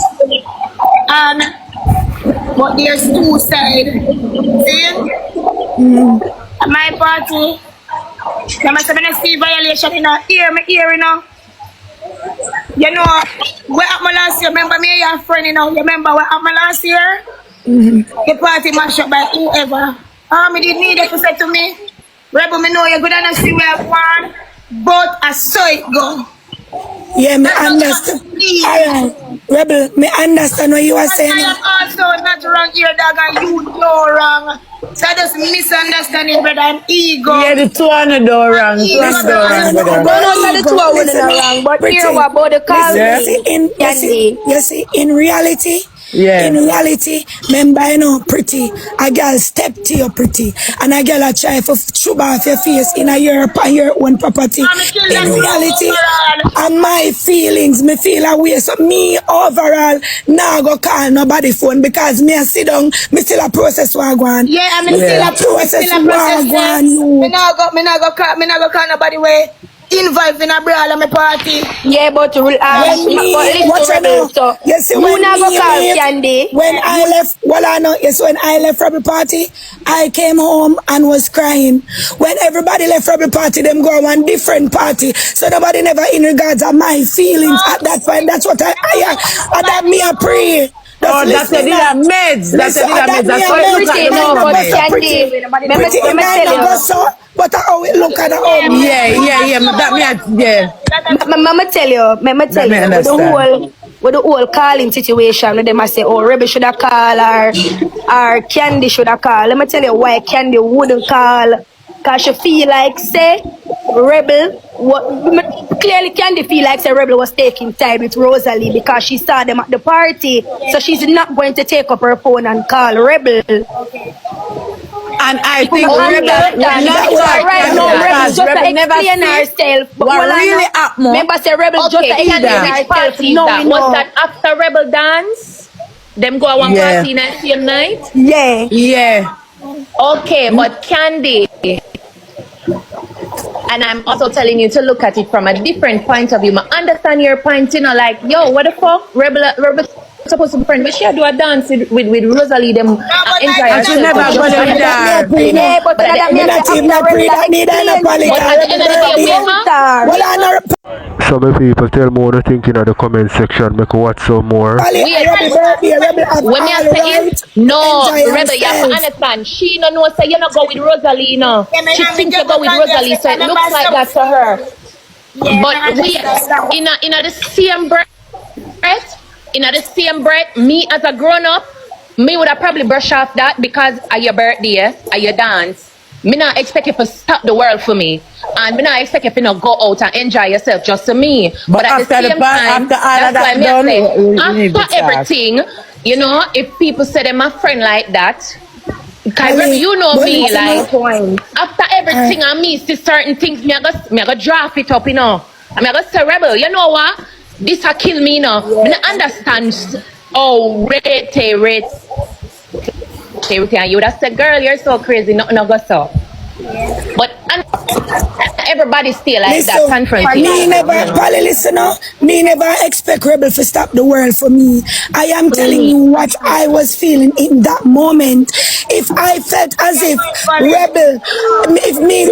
And but there's two sides. See? At my party, I must have been a see violation in our ear, my ear, you know. You know, what happened last year? Remember me and your friend, you know? You remember what happened last year? The party mashed up by whoever. Me didn't need it to say to me. Rebel, me know you're good enough to see where I want, but I saw it go. Yeah, me understand. Alright, Rebel, me understand what you are saying. I am also not wrong here, dog, and you know wrong. So just misunderstanding, brother, and ego. Yeah, the two on the door wrong. Two on the door wrong, brother. No, the two are wrong, but here what about the call? You see, in reality, Yeah. in reality, remember, you know, pretty. A girl step to you pretty. And a girl a try for shove off your face in your own property. In reality, and my feelings, me feel away. So me overall, now go call nobody phone because me a sit down, me still a process what I want. Yeah, I mean, still a process what I want. Me not go call nobody way. Involved in a brawl at my party. Yeah, but you see, when I left, well, I know, yes, when I left from the party, I came home and was crying. When everybody left from the party, them go on different party. So nobody never in regards of my feelings at that point. That's what I that me a pray. That's a deal of meds. That's a deal of meds. That's what you but how it look at the home. Yeah. Mama tell you, with the whole calling situation, them I say, oh, Rebel should have called or Candy should have called. Let me tell you why Candy wouldn't call. Because she feel like, say, Rebel, clearly Candy feel like, say, Rebel was taking time with Rosealee because she saw them at the party. So she's not going to take up her phone and call Rebel. And I think Rebel just never explain herself. What really happened? Remember, say Rebel just explain herself. Was that after Rebel dance? Them go one party in the same night? Yeah. Okay, but Candy, and I'm also telling you to look at it from a different point of view. I understand your point, you know, like, yo, what the fuck? Rebel supposed to be friend, but she do a dance with Rosealee, them enjoy herself. She never go there. Yeah, but that means that need an apology. Some people tell me what they think in the comment section. Make watch some more. When me say no, Rebel, you have to understand. She no know say you not go with Rosealee, no. She think you go with Rosealee, so it looks like that to her. But we in the same breath. In the same breath, me as a grown-up, me would have probably brush off that because of your birthday, of your dance. Me not expect you to stop the world for me. And me not expect you to not go out and enjoy yourself just to me. But at the same time, that's why me say, after everything, you know, if people say they're my friend like that, because you know me, like, after everything I me see certain things, me I go draft it up, you know. I go say, Rebel, you know what? This a kill me now. I don't understand. Oh, rate. And you would have said, girl, you're so crazy. No go so. But everybody still like that confrontation. Me never expect Rebel to stop the world for me. I am telling you what I was feeling in that moment. If I felt as if Rebel, if me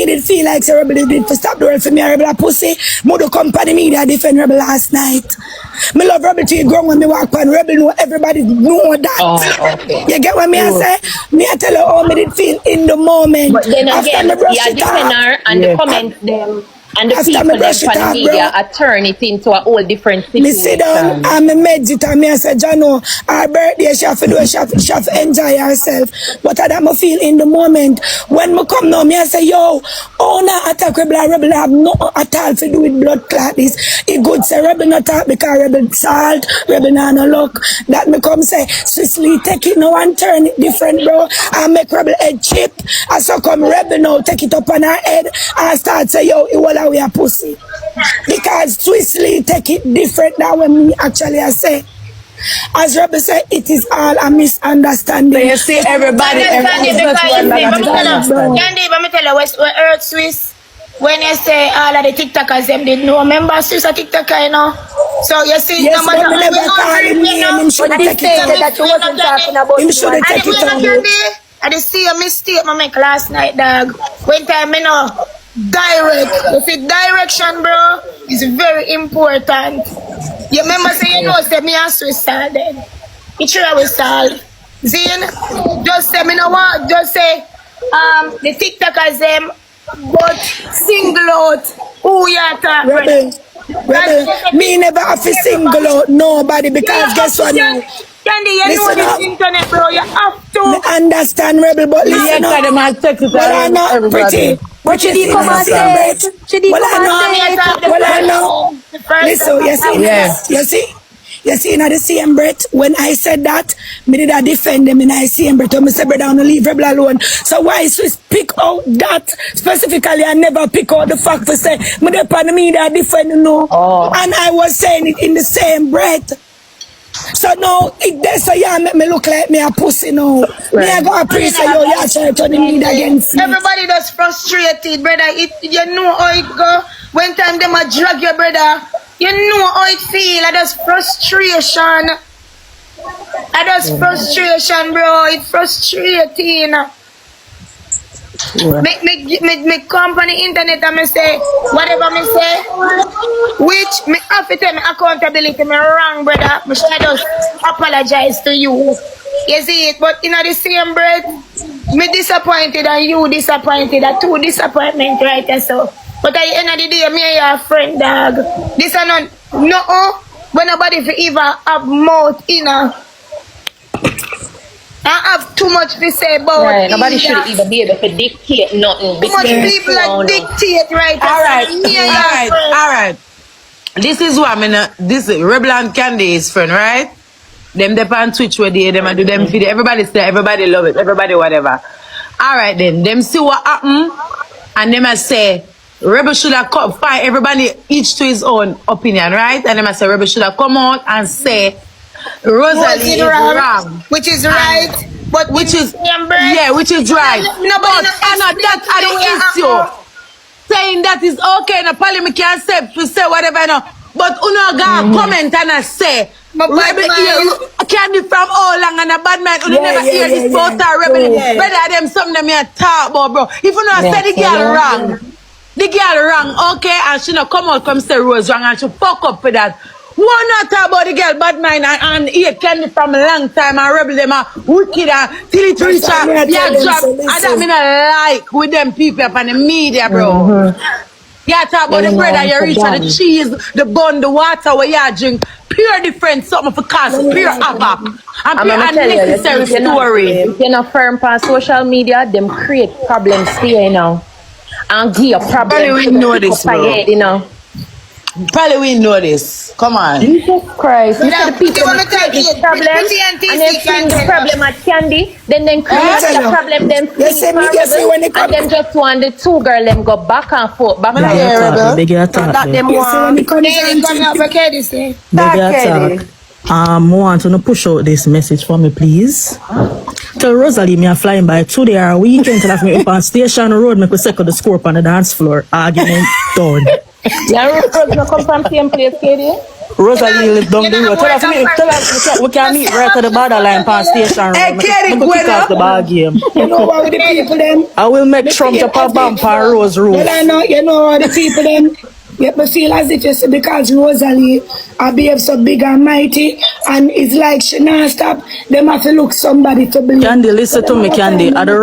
did feel like Rebel did to stop the world for me, Rebel a pussy, Modo company me that defend Rebel last night. Me love Rebel till you grown when me walk on Rebel know everybody know that. Oh, okay. You get what me I say? Me I tell you how me did feel in the moment. But then again, you defend her and the comments them. And the people them from the media turn it into a whole different situation. Me sit down and me meds it and me I say, Jano, our birthday she have to do, she have to enjoy herself. But I that me feel in the moment. When me come now, me I say, yo, owner attack Rebel have no at all to do with blood clot this. It good say Rebel not talk because Rebel salt, Rebel not no luck. That me come say, Switzerland take it now and turn it different, bro. And make Rebel head chip. And so come Rebel now take it up on her head and start say, yo, it will we a pussy. Because Switzerland take it different than when me actually I say. As Rebel say, it is all a misunderstanding. So you see everybody. Candy, let me tell you, West Earth Swiss, when you say all of the TikTokers, them didn't know. Remember Swiss a TikToker, you know? So you see, Yes, no matter but me how we never call him angry, you name. know, Him should But take this it stated out. that you wasn't talking about Him you should and take and it the out. candy, I just see a mistake I make last night, dog. When time you know, direct. You see, direction, bro, is very important. You remember say you know say me and suicide then. It's sure I will solve. Zin, just say me no what, just say the TikTokers them but single out who you are talking. Rebel, me never have to single out nobody because guess what now? Candy, you know Listen this up. internet, bro. You have Me to. understand Rebel, but Yeah, listen up. cause them a text it Well, I to know, everybody. What pretty should he seen come the and same say it? breath. Should he Well, come I and know, Me say I it? talk the well, I first know. time. The first Listen, time. you see, in the same breath, when I said that, me did I defend them in the same breath, when me say, brother, I don't leave Rebel alone. So why Swiss pick out that specifically and never pick out the fact to say, me dey on the media defend, you know. And I was saying it in the same breath. So now, it there, so yeah, make me look like me a pussy now. Me I go a priest say, yo, you try to need against me. Everybody that's frustrated, brother. You know how it go. When time them a drag your brother, you know how it feel. That's frustration. That's frustration, bro. It's frustrating. Me come on the internet and me say whatever me say, which me have to tell me accountability. Me wrong, brother. Me should just apologize to you. You see it, but in the same breath, me disappointed and you disappointed. That two disappointment right there. So, but at the end of the day, me and your friend, dog. This are not no. When nobody for even have mouth in I have too much to say about Right, nobody either. should even be able to dictate nothing. Too much people that dictate right. All right. This is what I mean. This is Rebel and Candy's friend, right? Them on Twitch where they them and do them video. Everybody say everybody love it, everybody whatever. All right then, them see what happen, and them I say Rebel should have find everybody each to his own opinion, right? And them I say Rebel should have come out and say Rosealee is wrong. Which is right. But which is yeah, which is right. But that's the issue. Saying that is okay, no probably me can say whatever, you know. But uno ga comment and I say Rebel here Candy from all long and a bad man. You never hear this about Rebel. Better them something that me a talk about, bro. If you know say the girl wrong. The girl wrong, okay, and she not come out come say Rose wrong and she fuck up for that. Why not talk about the girl bad mind and here Candy from a long time and Rebel them are wicked and till it reach a drop. And that me not like with them people up on the media, bro. Yeah, talk about the bread and you reach the cheese, the bun, the water where you drink. Pure difference, something for cause, pure havoc. And pure unnecessary story. If you're not firm on social media, them create problems for you now. And give you problems. Probably we know this, bro. Head, you know. Probably we know this. Come on. Jesus Christ. You see the people that create this problem and then seeing the problem at Candy, then create the problem, then and then just want the two girl them go back and forth, back and forth. Big attack. That them want. Want to push out this message for me, please. Tell Rosealee me are flying by today or weekend to have me up on Station Road, make we second the score up on the dance floor. Argument done. Yeah, Rose not come from same place, Katie. Rosealee live down the road. Tell us we can meet right at the borderline on Station Road. Hey, Katie, go kick off the ball game. You know what with the people them? I will make Trump up a bump on Rose Road. Well, I know, you know how the people them. Yet me feel as if it's because Rosealee behave so big and mighty and it's like she not stop, them have to look somebody to believe. Candy, listen to me, Candy. Are the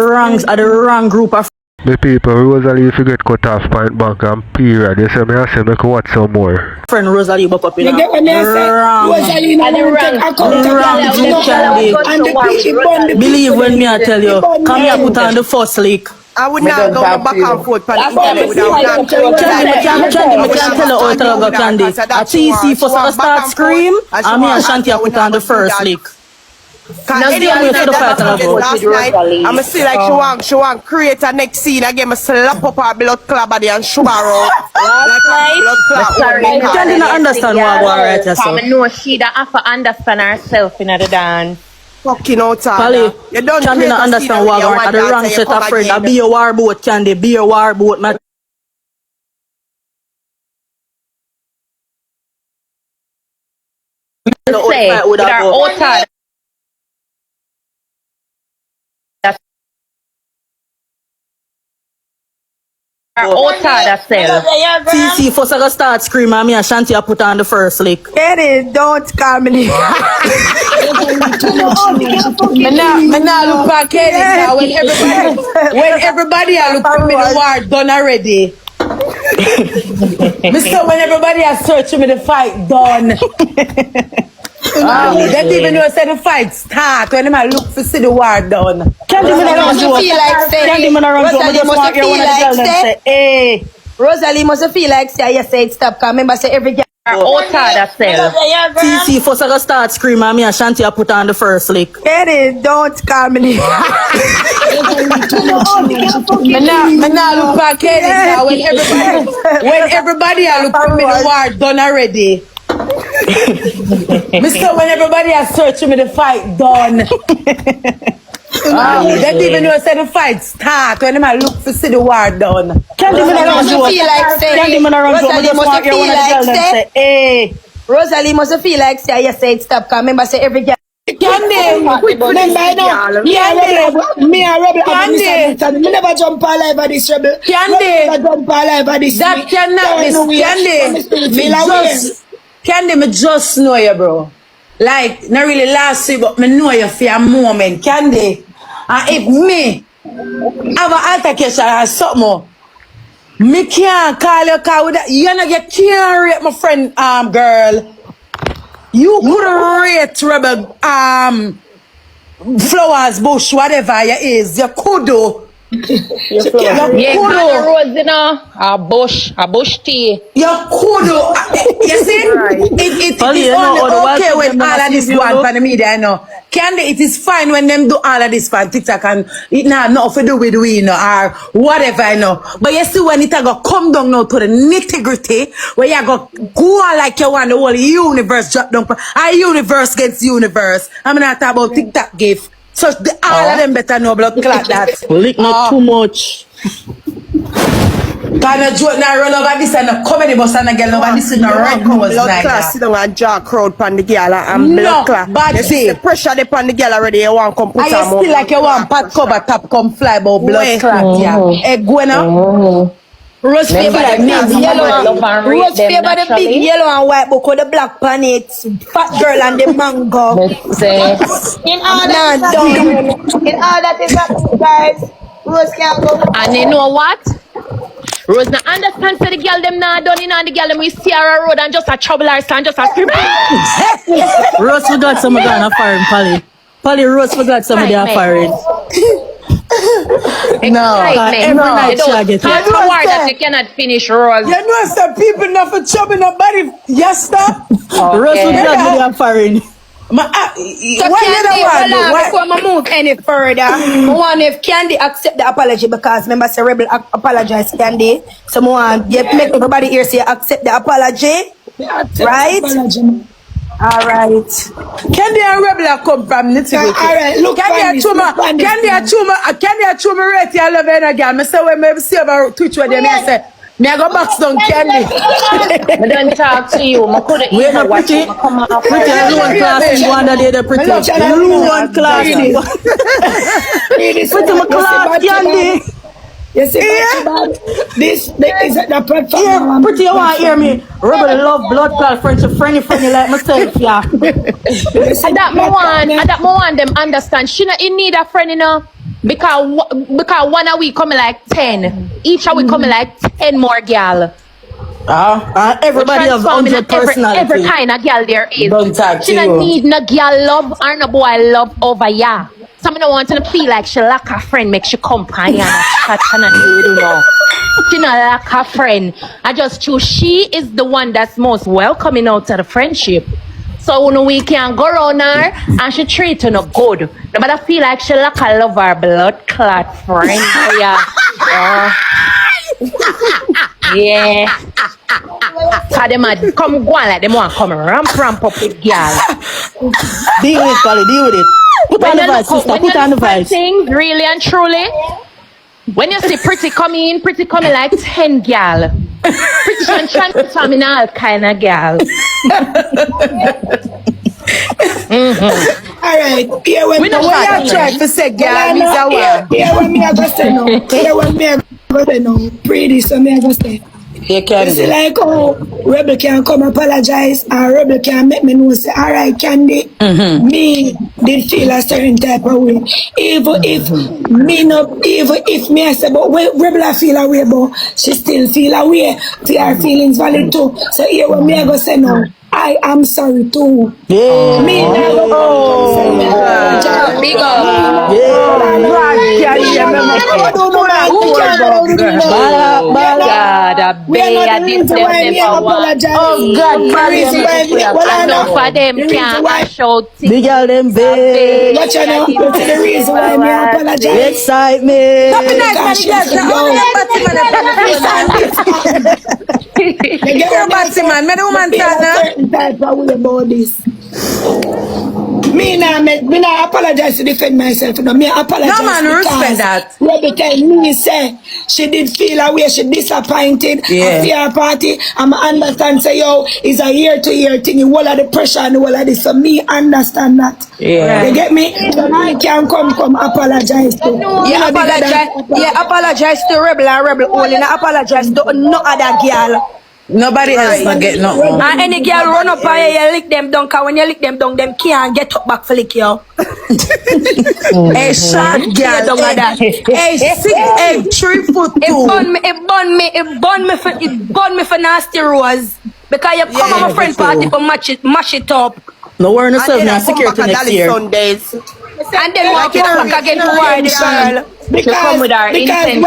wrong group of The people, Rosealee, if you get cut off point bank and period, you say me I say make watch some more. friend Rosealee buck up in You get what I say? Rosealee not take accountability and the people believe when me I tell you, come here put on the first leak. I would not go back and forth on the internet without Candy, me can tell you how to go Candy. A TC for start scream, and me and Shanti put on the first leak. Last night, I'ma see like she want create a next scene again. I slap up her blood clot body and show her out. Candy not understand what I want right here, so. I know she that have to understand herself in the dance. Fucking out, Pally, Candy not understand what I want. The wrong set of friend. I be a war boat, Candy. Be a war boat, man. say with our otter. Our otter that sell. TC first I go start screaming and me and Shanti I put on the first lick. Get it, don't call me. Me now look back at it now when everybody are looking me the war done already. Mister, when everybody are searching me the fight done. They even know say the fight start when them look for see the war done. Candy must feel like say, hey, Rosealee must feel like say, you say it stop, cause remember say every girl. Our otter that sell. TC first I go start screaming and me and Shanti I put on the first lick. Get it, don't call me. Me now look back at it now when everybody are looking me the war done already. Mister, when everybody are searching me the fight done. They even know say the fight start when them look for see the war done. Candy must feel like say, Rosealee must feel like say, hey, Rosealee must feel like say, you say it stop, cause remember say every girl. Candy, remember me a rebel. Me never jump all over this rebel. Candy, never jump all over this. that cannot miss Candy, me just know you, bro. Like, not really last week, but me know you for a moment. Candy, and if me have an altercation or something, me can't call you, cause you can't rate my friend, girl. You could rate Rebel, flowers, bush, whatever you is. You could do. Yeah, rose, you know, a bush tea. You could do. You see? It is only okay when all of this go on for the media, you know. Candy, it is fine when them do all of this for TikTok and it not nothing to do with we, you know, or whatever, you know. But you see when it go come down now to the nitty-gritty, where you go on like you want the whole universe drop down, our universe against universe. I'm not talking about TikTok gift. So all of them better know blood clot that. Lick not too much. Can a joke now run over this and a comedy bus and a girl over this in a red covers blood like class that. sit down and jaw crowd pan the girl and blood class. Bad You see the pressure they pan the girl already. You want come put I her still like you want pat cover top come fly about blood clot, yeah. Hey, go now. Rose favor the big yellow and Rose favor the big yellow and white book with the black pan it. Fat girl and the mango. In all that is happening, guys. Rose can't go. And you know what? Rose not understand so the girl them not done in and the girl them we see her road and just a trouble her and just a scream. Rose forgot some of them are firing, Polly. Polly, Rose forgot some of them are firing. No, every night she get it. That's a word that you cannot finish, Rose. You know some people not for trouble nobody. Yes, stop. Rose forgot some of them firing. So Candy, before I move any further, I want if Candy accept the apology because remember say Rebel apologize Candy. So I want make everybody here say accept the apology. Right? Alright. Candy and Rebel come from nitty-gritty. Alright, look Candy and Chuma rate you love any girl. I say when maybe see about Twitch with them, I say me I go box down Candy. I don't talk to you. I couldn't even watch you. Pretty alone class you want that day the pretty. Alone class you. Pretty my class Candy. You see this is the platform. Yeah, pretty you want to hear me. Rebel love blood clot friendship friendly like myself, yeah. And that me want them understand. She not in need a friend, you know. Because 1 a week coming like 10. Each a week coming like 10 more girl. Everybody has 100 personality. Every kind of girl there is. Don't talk She to don't you. need no girl love or no boy love over ya. Some don't want to feel like she lack a friend, make she companion and chat and you know. She not lack a friend. I just choose she is the one that's most welcoming out to the friendship. So when we can go around her and she treat her no good. Nobody feel like she lack a love her blood clot friend. Yeah. Yeah. So them a come go on like them want come ramp up with girl. Deal with it, Polly, deal with it. Put on the vibes, sister, put on the vibes. Things really and truly, when you see pretty coming like 10 girl. Pretty can transform in all kind of girl. Alright, here when We know what you try to say, girl. Here when me I go say no. Here when me I go say no. Pretty, so me I go say. You can It's like, oh, Rebel can come apologize and Rebel can make me know say, alright, Candy, me did feel a certain type of way. Even if me I say, but when Rebel I feel a way, but she still feel a way. Her feelings valid too. So here when me I go say no, I am sorry too. Yeah. Me never Big up. we are not the reason why me apologize. Oh God, Enough of them can't shout. The girl them big. Watch out now. That's the reason why me apologize. Excitement. Man, me the woman talk now. Certain type of way about this. Me not apologize to defend myself. No, me apologize. No man, respect that. Rebel tell me say she did feel a way, she disappointed. Yeah. I fear party. I'm understand say yo, it's a year-to-year thing. You all of the pressure and all of this. So me understand that. Yeah. You get me? So I can come apologize to. Yeah, apologize to Rebel and Rebel only. Not apologize to no other girl. Nobody else not get nothing. And any girl run up and you lick them down, cause when you lick them down, them can't get up back for lick you. A short girl. A 6 egg 3 foot 2. It burn me for nasty rose. Because you come on my friend party for mash it up. No worry yourself now, security next year. Sundays. And then walk it back again to war the girl. Come with our Because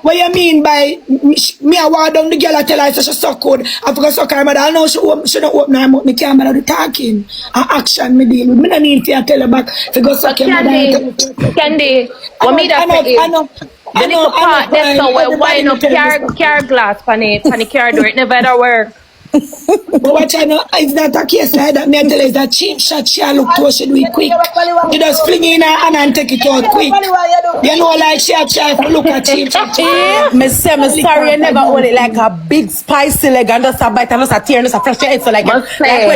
what you mean by me I walk down the girl I tell her so she suck good. I forgot suck her mother. I know she don't open her mouth. Me can't bother the talking and action me deal with. Me don't need to tell her back to go suck your mother. Candy, what me that say is the little part that's how we wind up car glass on the car door. It never work. But watch I know it's not a case like that. Me I tell her it's a cheap shot. She look to she do it quick. You just fling in her hand and take it out quick. You know like she a try to look at cheap shot. Me say me sorry, I never hold it like a big spicy leg and just a bite and just a tear and just a flush your head so like when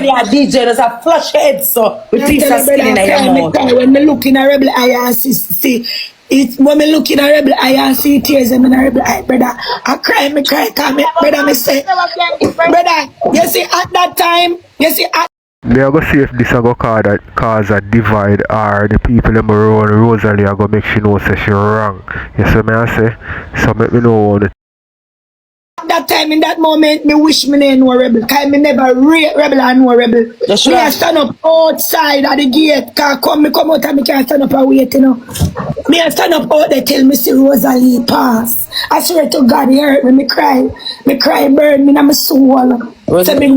you are DJ just a flush your head so with piece of skin in your mouth. When me look in a Rebel eye and see it, when me look in a Rebel eye and see tears in a Rebel eye, brother, I cry, cause me, brother, me say, brother, you see at that time, you see at Me I go see if this a go cause a divide or the people in around Rosealee are go make she know say she wrong. You see me I say? So make me know what that time, in that moment, me wish me no Rebel. Cause me never Rebel and no Rebel. Yes, me right. I stand up outside at the gate. Cause me come out and me can't stand up and wait, you know. Me I stand up out there till me see Rosealee pass. I swear to God, he hurt me. Me cry burn me in my soul. Say me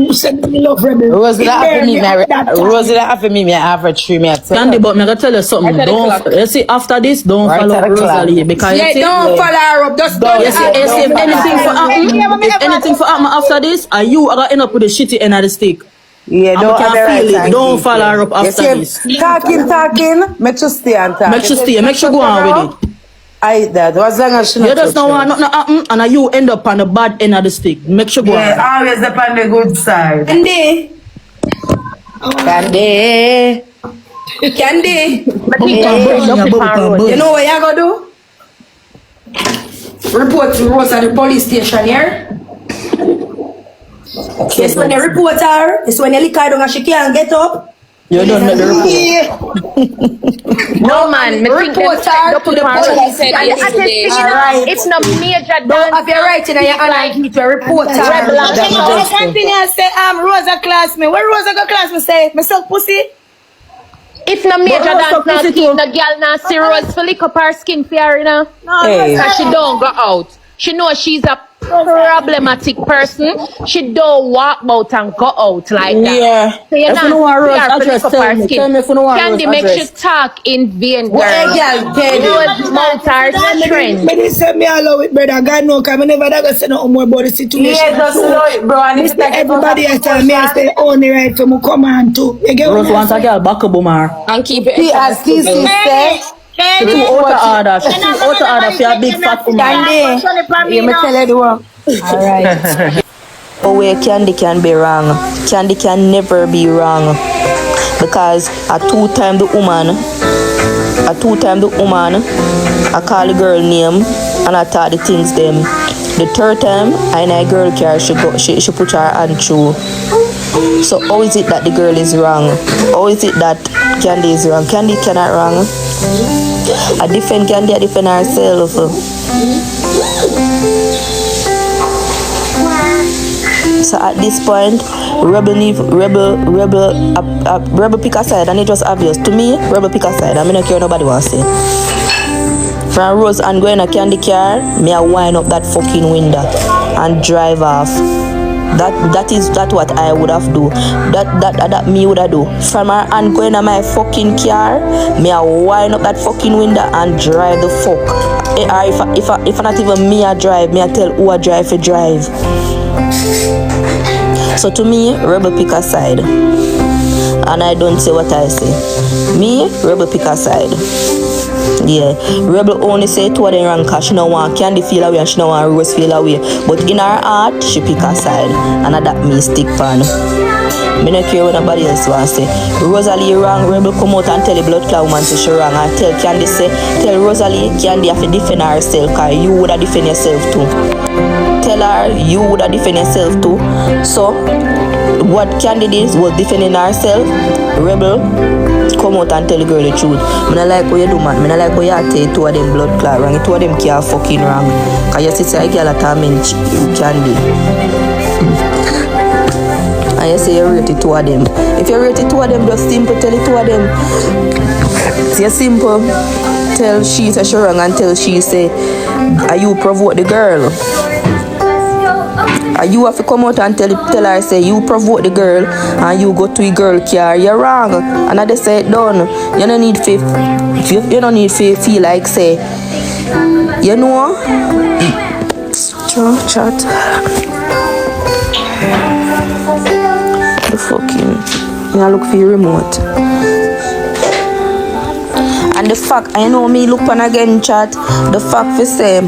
love Rebel. Rosie that have me, me have a tree, me I tell Candy, but me gonna tell you something. Don't you see after this, don't follow Rosealee because you see, Don't follow her up. Just don't. you see, if anything for happen after this, are you gonna end up with the shitty end of the stick? Yeah, And don't we have the can right feel it. time. Don't follow her up after this. Talking, make you stay and talk. Make sure stay. Make sure go on with it. I that was long as she You just don't want nothing happen, and you end up on the bad end of the stick. Make sure go on. Yeah, always up on the good side. Candy. You know what you gonna do? Report to Rose at the police station here. Yes, when you report her, it's when you lick her down and she can't get up. You don't know the report. No man, me think Report her to the police. it's no major Don't have your right in your hand and give it to a reporter. Continue say, Rosa classmate. Where Rosa go classmate say? Me suck pussy? It's no major dance now. The girl now see Rose for lick up her skin for her, you know. And she don't go out. She knows she's a problematic person. She don't walk out and go out like that. Yeah. So you're If you know what Rose address, tell me if you know what Candy Rose makes you address. talk in vain, girl. girl, Rose mouth are strength. Me didn't say me allow it, brother. God no, cause me never gonna say nothing more about the situation. Yeah, just know it, bro. And if Everybody has tell me I say only right for me come on too. You get Rose what wants a girl back up her. And keep it. she as TC say, She too out of order. She too out of order for a big fat woman. Candy. you me tell her the one. Alright. Oh, where Candy can be wrong. Candy can never be wrong. because a two-time the woman, I call the girl name and I thought the things them. The third time, I in a girl car, she put her hand through. So how is it that the girl is wrong? How is it that Candy is wrong? Candy cannot wrong. I defend Candy, I defend herself. So at this point, Rebel pick a side, and it just obvious to me. Rebel pick a side, I don't care nobody wants to say. From Rose and going a Candy car, me I wind up that fucking window and drive off. That what I would have do. That me would have do. From her and going to my fucking car, me I wind up that fucking window and drive the fuck. Or if not even me I drive, me I tell who I drive for drive. So to me, Rebel pick a side. And I don't say what I say. Me, Rebel pick a side. Yeah, Rebel only say two of them wrong because she don't want Candy feel away and she don't want Rose feel away. But in her heart, she pick her side. And that me stick pan. Me don't care what nobody else wants to say. Rosealee wrong, Rebel come out and tell the blood clot woman to she wrong. And tell Candy say, tell Rosealee, Candy have to defend herself because you would have defend yourself too. Tell her you would have defend yourself too. So what Candy did was defending herself. Rebel come out and tell the girl the truth. I don't like what you do, man. I don't like what you take two of them blood clot wrong. Two of them can't fucking wrong. Because you see a girl at a man Candy. And you say you rate it two of them. If you rate it two of them, just simple tell it two of them. It's simple. Tell she say she wrong and tell she say, are you provoke the girl? You have to come out and tell her, say, you provoke the girl and you go to a girl car, you're wrong. And I just say, done. You don't need to feel like, say, you know? Chat. The fucking, I look for your remote. And the fact, I know me look on again, chat, the fact for say,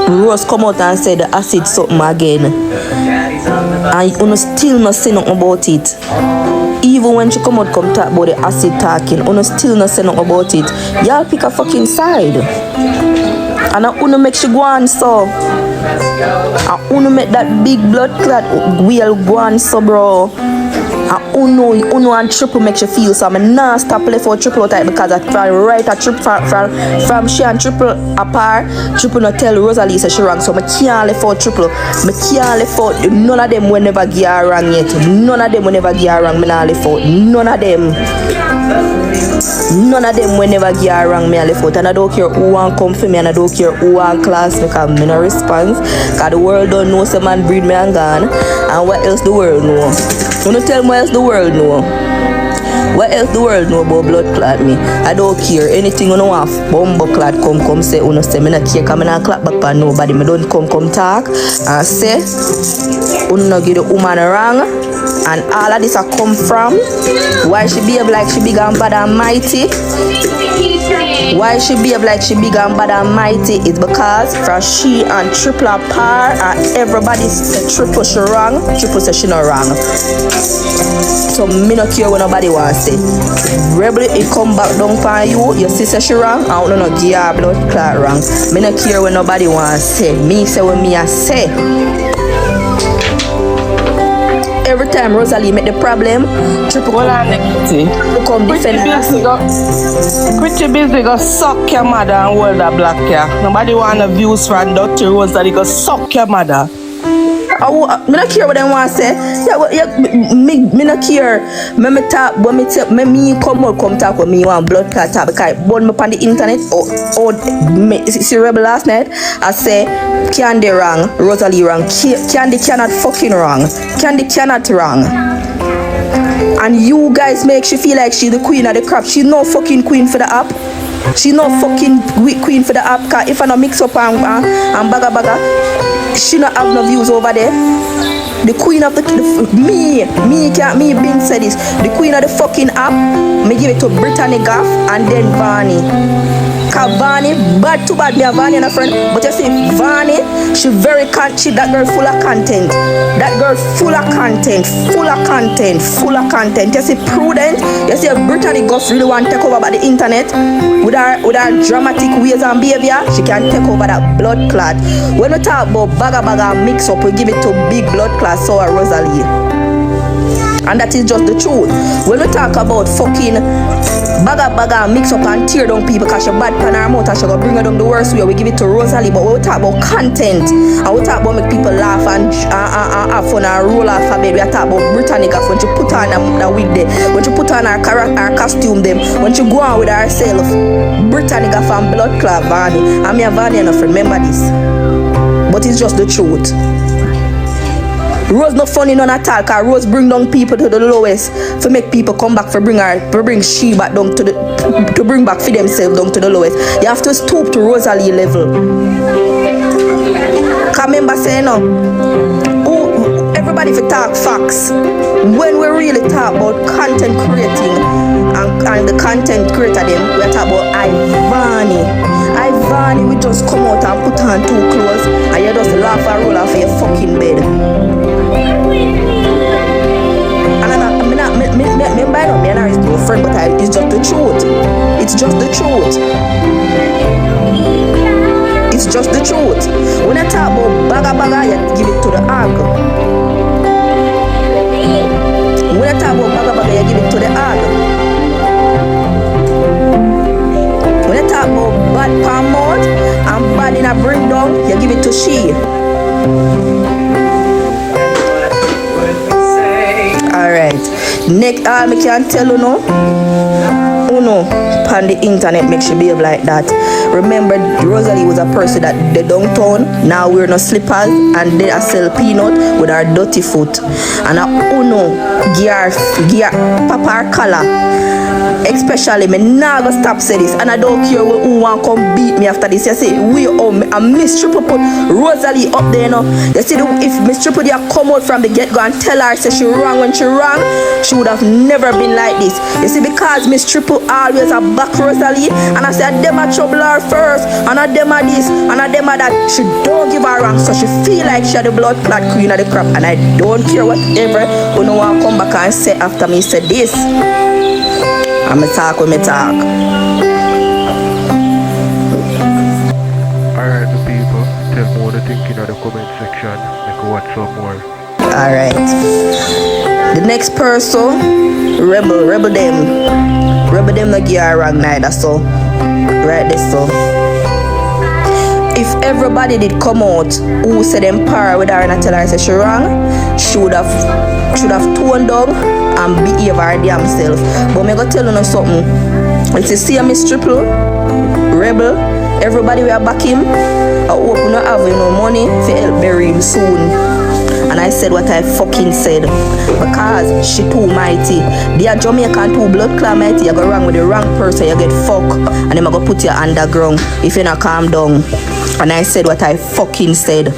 Rose come out and say the acid something again. And you still not say nothing about it. Even when she come out come talk about the acid talking, you still not say nothing about it. Y'all pick a fucking side. And I make she go on so. I make that big blood clot wheel go on so, bro. And Uno and Triple makes you feel so. I'm not stop left for Triple type because I try right a trip from she and Triple apart. Triple not tell Rosealee say she wrong, so I can't left for Triple. I can't left for none of them will never give her wrong yet. None of them will never give her wrong. Me not left for none of them. None of them will never give her wrong. Me left out, and I don't care who want come for me, and I don't care who want class me because me no response. Cause the world don't know some man breed me and gone. And what else the world know? You don't tell me what else the world know. What else the world know about blood clot me? I don't care. Anything you know have bumbo clot come say you know say me not care because I not clap back for nobody. Me don't come talk and say you no give the woman wrong. And all of this a come from why she behave like she big and bad and mighty. Why she behave like she big and bad and mighty is because from she and Triple apart and everybody say Triple she wrong, Triple say she not wrong. So me not care what nobody wants say. Rebel it come back down for you sister she wrong, and you no give her blood clot wrong. Me not care what nobody wants say. Me say what me I say. Every time Rosealee make the problem, Triple come defend us. Pretty busy go suck your mother and hold that black car. Nobody want the views from Dr. Rosealee go suck your mother. Me not care what they want to say. Me not care. Me talk, but me come talk with me. You want blood clot talk because burn me on the internet. See Rebel last night. I say Candy wrong, Rosealee wrong. Candy cannot fucking wrong. Candy cannot wrong. And you guys make she feel like she the queen of the crap. She's no fucking queen for the app. She no fucking queen for the app. Cause if I no mix up and baga. She not have no views over there. The queen of the me being said this. The queen of the fucking app. Me give it to Brittany Gaff and then Barney. Cause Vany, bad too bad, me a Vany and a friend. But you see, Vany, she very that girl full of content. That girl full of content, full of content, full of content. You see, Prudent, you see, Brittany Goff really want to take over by the internet. With her dramatic ways and behavior, she can take over that blood clot. When we talk about baga mix up, we give it to big blood clot, so a Rosealee. And that is just the truth. When we talk about fucking baga mix up and tear down people because she bad pan her mouth and she go bring her down the worst way, we give it to Rosealee. But when we talk about content and we talk about make people laugh and have fun and roll off her bed, we talk about Britannica when she put on the wig there, when she put on her costume them, when she go on with herself, Britannica from blood clot Vany. And me and Vany enough remember this. But it's just the truth. Rose not funny none at all, cause Rose bring down people to the lowest to make people come back for bring she back down to bring back for themselves down to the lowest. You have to stoop to Rosealee level. Cause remember saying everybody if talk facts. When we really talk about content creating and the content creator them, we talk about ivany. Ivany we just come out and put on two clothes and you just laugh and roll off your fucking bed. Me and her is no friend, but it's just the truth. It's just the truth. It's just the truth. When I talk about baga, you give it to the hog. When I talk about baga, you give it to the hog. When I talk about bad palm mouth and bad in a bring down, you give it to she. Alright. Next, I can tell you no. On the internet makes you behave like that. Remember, Rosealee was a person that they downtown. Now we're no slippers and they sell peanut with our dirty foot. And gear papa our color. Especially me now go stop say this, and I don't care who want come beat me after this. You see, I Miss Triple put Rosealee up there now. You see, if Miss Triple there come out from the get go and tell her say she wrong when she wrong, she would have never been like this. You see, because Miss Triple always a back Rosealee, and I said them a trouble her first, and I them a this, and I them a that. She don't give her wrong, so she feel like she the blood clot queen of the crop, and I don't care whatever who no one come back and say after me say this. I'ma talk when me talk. Alright, the people, tell me what you think in the comment section. Make a watch some more. Alright. The next person, rebel them no give her wrong neither, so right this so. If everybody did come out who said them power with her and I tell her say she wrong, she would have toned down and behave her damn self. But me go tell you something. If you see a Miss Triple, rebel, everybody will back him. I hope you not have money to help bury him soon. And I said what I fucking said. Because she too mighty. They are Jamaican too blood clot mighty. You go wrong with the wrong person, you get fucked. And them go put you underground if you not calm down. And I said what I fucking said.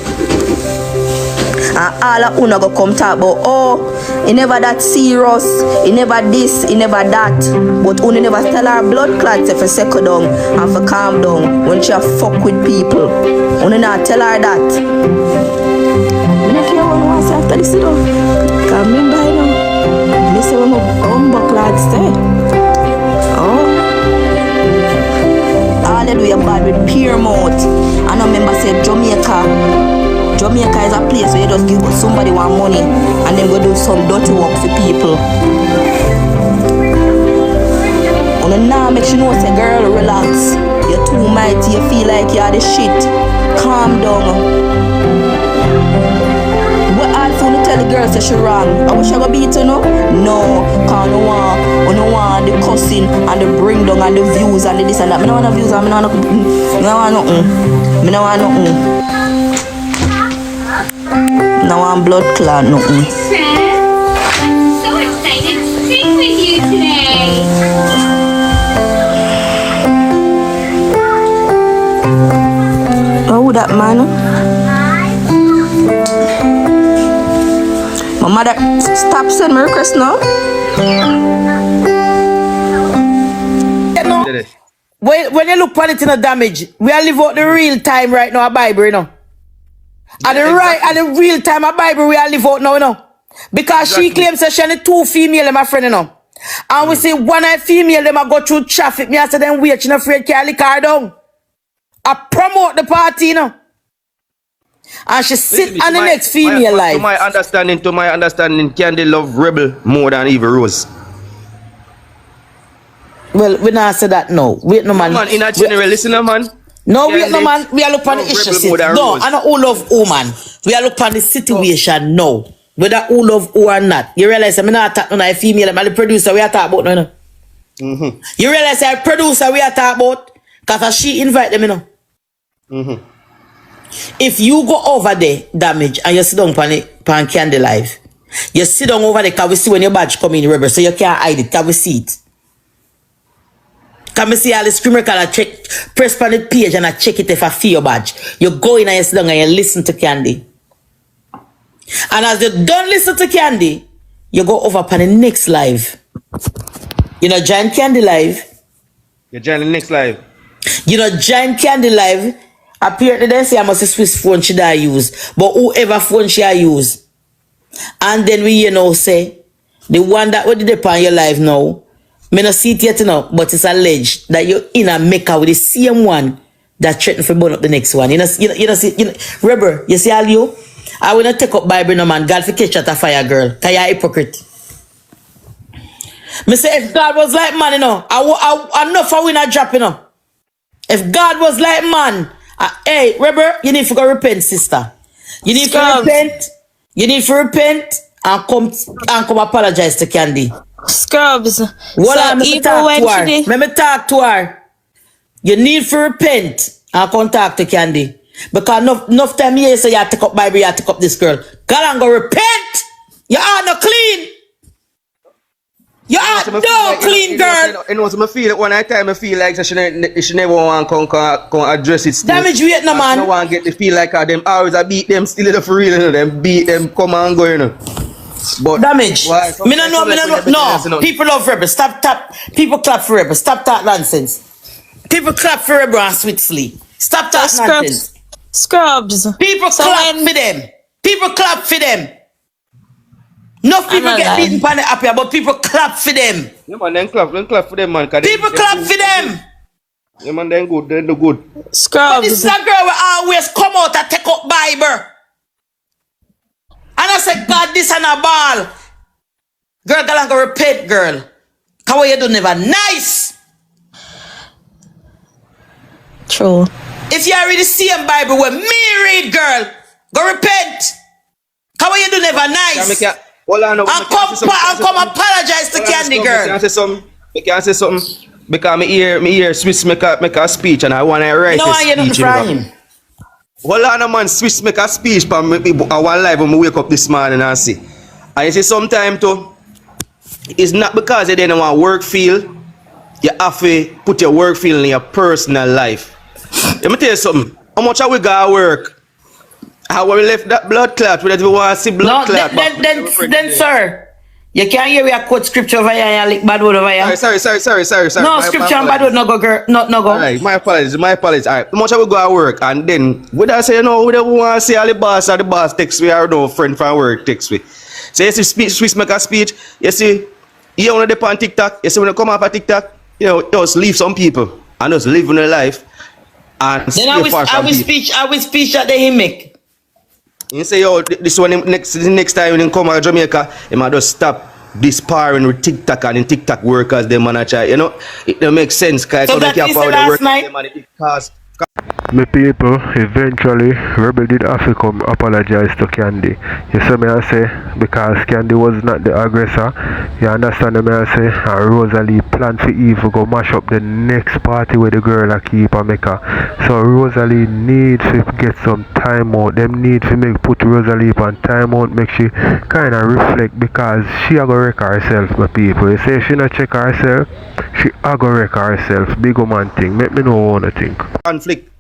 And all of you go come talk about, he never that serious, he never this, he never that. But you never tell her blood clots if you settle down and for calm down when she fuck with people. You not tell her that. I don't care what I say after this, though. Because remember, I say when my bumbo clots stay. All they do is bad with pure mouth. And I remember say Jamaica is a place where you just give somebody one money and then go do some dirty work for people. And now make you know say girl relax. You're too mighty, you feel like you're the shit. Calm down. What hard for you to tell the girl say she wrong? I wish I go beat her no? No, cause no want the cussing and the bring down and the views and the this and that. I don't want the views and I don't want nothing. Now I'm blood clot, nothing. I'm so excited to sing with you today. Oh, that man. My mother, stop sending me requests now. when you look on it in a damage, we are live out the real time right now, a Bible, you know. At the right, at the real time, a Bible, we are live out now, you know. Because she claims that she had 2 female, my friend, you know. And we say one of female, them a go through traffic. Me I say them wait, she not afraid carry car down. I promote the party, you know. And she sit on the next female life. To my understanding, Candy love Rebel more than even Rose. Well, we not say that no. Wait no man. Man, in a general, listen man. No, wait no man. We are look on the issue. No, I know who love who man. We are look on the situation now. Whether who love who or not. You realize I'm not talking about a female, I'm the producer we are talking about no. You realize I'm producer we are talking about? Because she invite them, you know. If you go over there, damage, and you sit down pan Candy Live, you sit down over there, can we see when your badge come in, Rebel, so you can't hide it, can we see it? Can we see all the screamer can I check, press on the page and I check it if I feel your badge. You go in and you sit down and you listen to Candy. And as you don't listen to Candy, you go over upon the next live. You know, join Candy Live. You join the next live. You know, join Candy Live. Apparently, they say I must Swiss phone should I use. But whoever phone she I use. And then we, you know, say, the one that would depend on your life now, me not see it yet, you know, but it's alleged that you're in a maker with the same one that threatened to burn up the next one. You know, Rebel, you see all you? I will not take up Bible no man. God for catch at a fire, girl. Cause you're a hypocrite. Me say if God was like man, you know, I enough for we not drop, you know. If God was like man, hey, Rebel, you need to go repent, sister. You need to repent. You need to repent and come apologize to Candy. Scrubs. Well, so even when she did... Let me talk to her. You need to repent and come talk to Candy. Because enough time you say you take up Bible, you take up this girl. God and go repent. You are not clean. You are no clean, girl. You know, so I feel it one time I feel like she never want to come address it still. Damage weight no man. I don't want to get the feel like them always I beat them still for real, you know. Them beat them come and go, you know. But damage. Me no know. No. People love Rebel. Stop tap. People clap for Rebel. Stop that nonsense. People clap for Rebel and Sweet Sleep. Stop that nonsense. Scrubs. People clap for them. People clap for them. No people get beaten by the app here, but people clap for them. Yeah man, then clap for them man. People clap for them. Yeah man, then good, then do good. Scrubs. But this is a girl will always come out and take up Bible. And I say, God, this and a ball. Girl, I'm going to repent, girl. How you do never nice. True. If you already see a Bible where me read, girl, go repent. How you do never nice. Yeah, and come apologize to Candy, girl. I can say something. Because me hear Swiss make a speech and I want to write a speech. Hold on, man. Swiss make a speech for me. I want live when I wake up this morning and see. And you see, sometimes too, it's not because you didn't want work feel. You have to put your work feel in your personal life. Let me tell you something. How much are we gonna work? How we left that blood clot? We don't want to see blood clot. Then, sir. You can't hear we a quote scripture over here and lick bad word over here. Sorry. No, scripture and bad word no go, girl. No go. Alright, my apologies. Alright, how much are we go to work? And then, we don't say, no, we don't want to see all the boss or the boss text me or no friend from work text me. So you see Swiss make a speech, you see, you want to dip on TikTok, you see when you come up on TikTok, you know, just leave some people and just live in their life. And then I will speech that they make. You say, yo, this one the next time when you come to Jamaica, you might just stop disparring with TikTok and in TikTok workers, them man try. You know, it don't make sense because so that is the last night. My people, eventually, Rebel did have to come apologize to Candy. You see me I say, because Candy was not the aggressor. You understand me I say, and Rosealee planned for Eve go mash up the next party where the girl a keep and make her. So Rosealee need to get some time out. Them need to put Rosealee on time out, make she kind of reflect because she a go wreck herself, my people. You say she not check herself, she a go wreck herself. Big man thing. Make me know what I think. Conflict.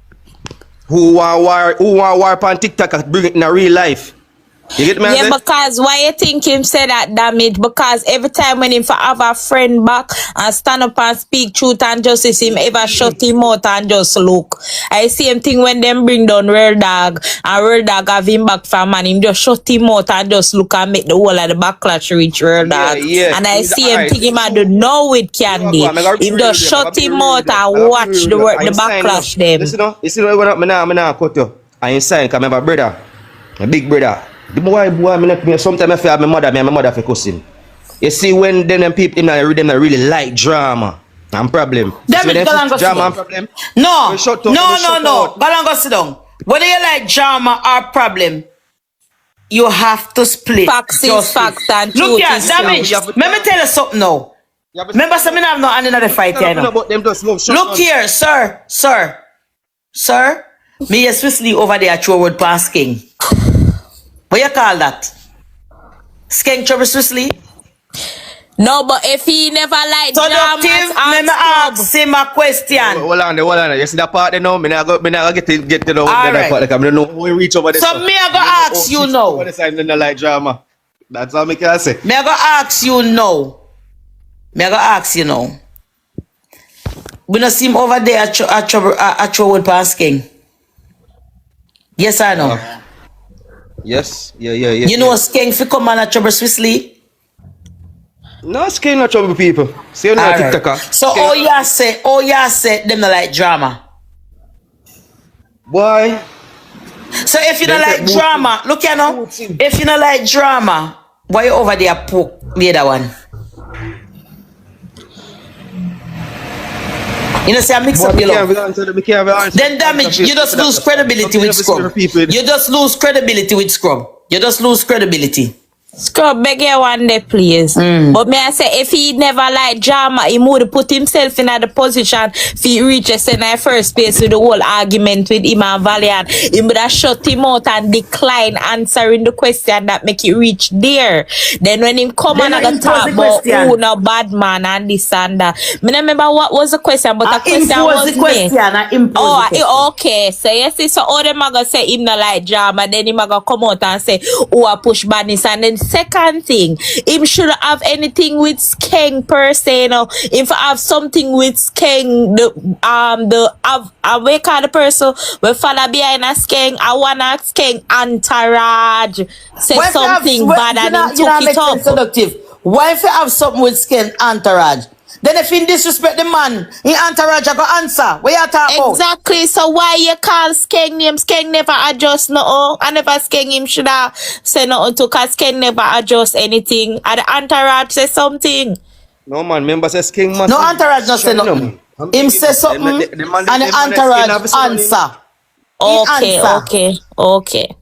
Who want war on TikTok and bring it in a real life? You get me? Yeah, because why you think him say that damage? Because every time when him for have a friend back and stand up and speak truth and justice, him ever shut him out and just look. I see him thing when them bring down Real Dog and Real Dog have him back from man, him just shut him out and just look and make the whole of the backlash reach Real Dog. Yeah. And I see him think him I do know with Candy. Him just shut him out and watch the backlash them. Listen, you see when I'm not cut you. I ain't saying because I have a brother, my big brother. The boy, sometimes I feel have my mother for cussing. You see, when them people them really like drama and problem. Drama and problem. No. Go sit down. Whether you like drama or problem, you have to split. Facts is facts and truth. Look here, damage. Let me tell you something now. Remember, something I have no another fight here now. Look here, sir. Me is Swiss Lee over there at your word past King. What you call that? Skank trouble Swiss Lee? No, but if he never like drama, let me ask him a question. Hold on. You see that part there now? Me not get to the part. Like, I don't know how we reach over there. So me I go ask you now. Like drama. That's all me can say. Me I go ask you now. We not see him over there at your word past King. Yes or no? Yes. Yeah. You know Skeng fi come on a trouble Swiss Lee? No, Skeng not trouble people. See you on TikTok. So all you say them not like drama. Why? So if you don't like drama, look here now. If you don't like drama, why you over there poke the other one? You know, say I mix up your love. Then damage, you just lose credibility with Scrub. You just lose credibility. Scrub, beg you one day, please. But may I say, if he never like drama, he would put himself in the position if he reaches in the first place with the whole argument with him and Valiant. He would have shut him out and decline answering the question that make it reach there. Then when him come and I talk about who no bad man and this and that. Me don't remember what was the question, but the question was okay. So you see, so all them are gonna say him not like drama, then him are gonna come out and say, oh, I push badness, and then second thing, him should have anything with Skeng per se, you know. If I have something with Skeng, we call the person we follow behind a Skeng, I wanna Skeng entourage say something bad and him took it up. Seductive. Why if you have something with Skeng entourage? Then if you disrespect the man, he entourage I go answer. What you talking about? Exactly. So why you call Skeng name? Skeng never adjust no. I never Skeng him should have say nothing to cause Skeng never adjust anything. And the entourage say something. No man, remember say Skeng must. No entourage not say nothing. Him say something and the entourage answer. Okay.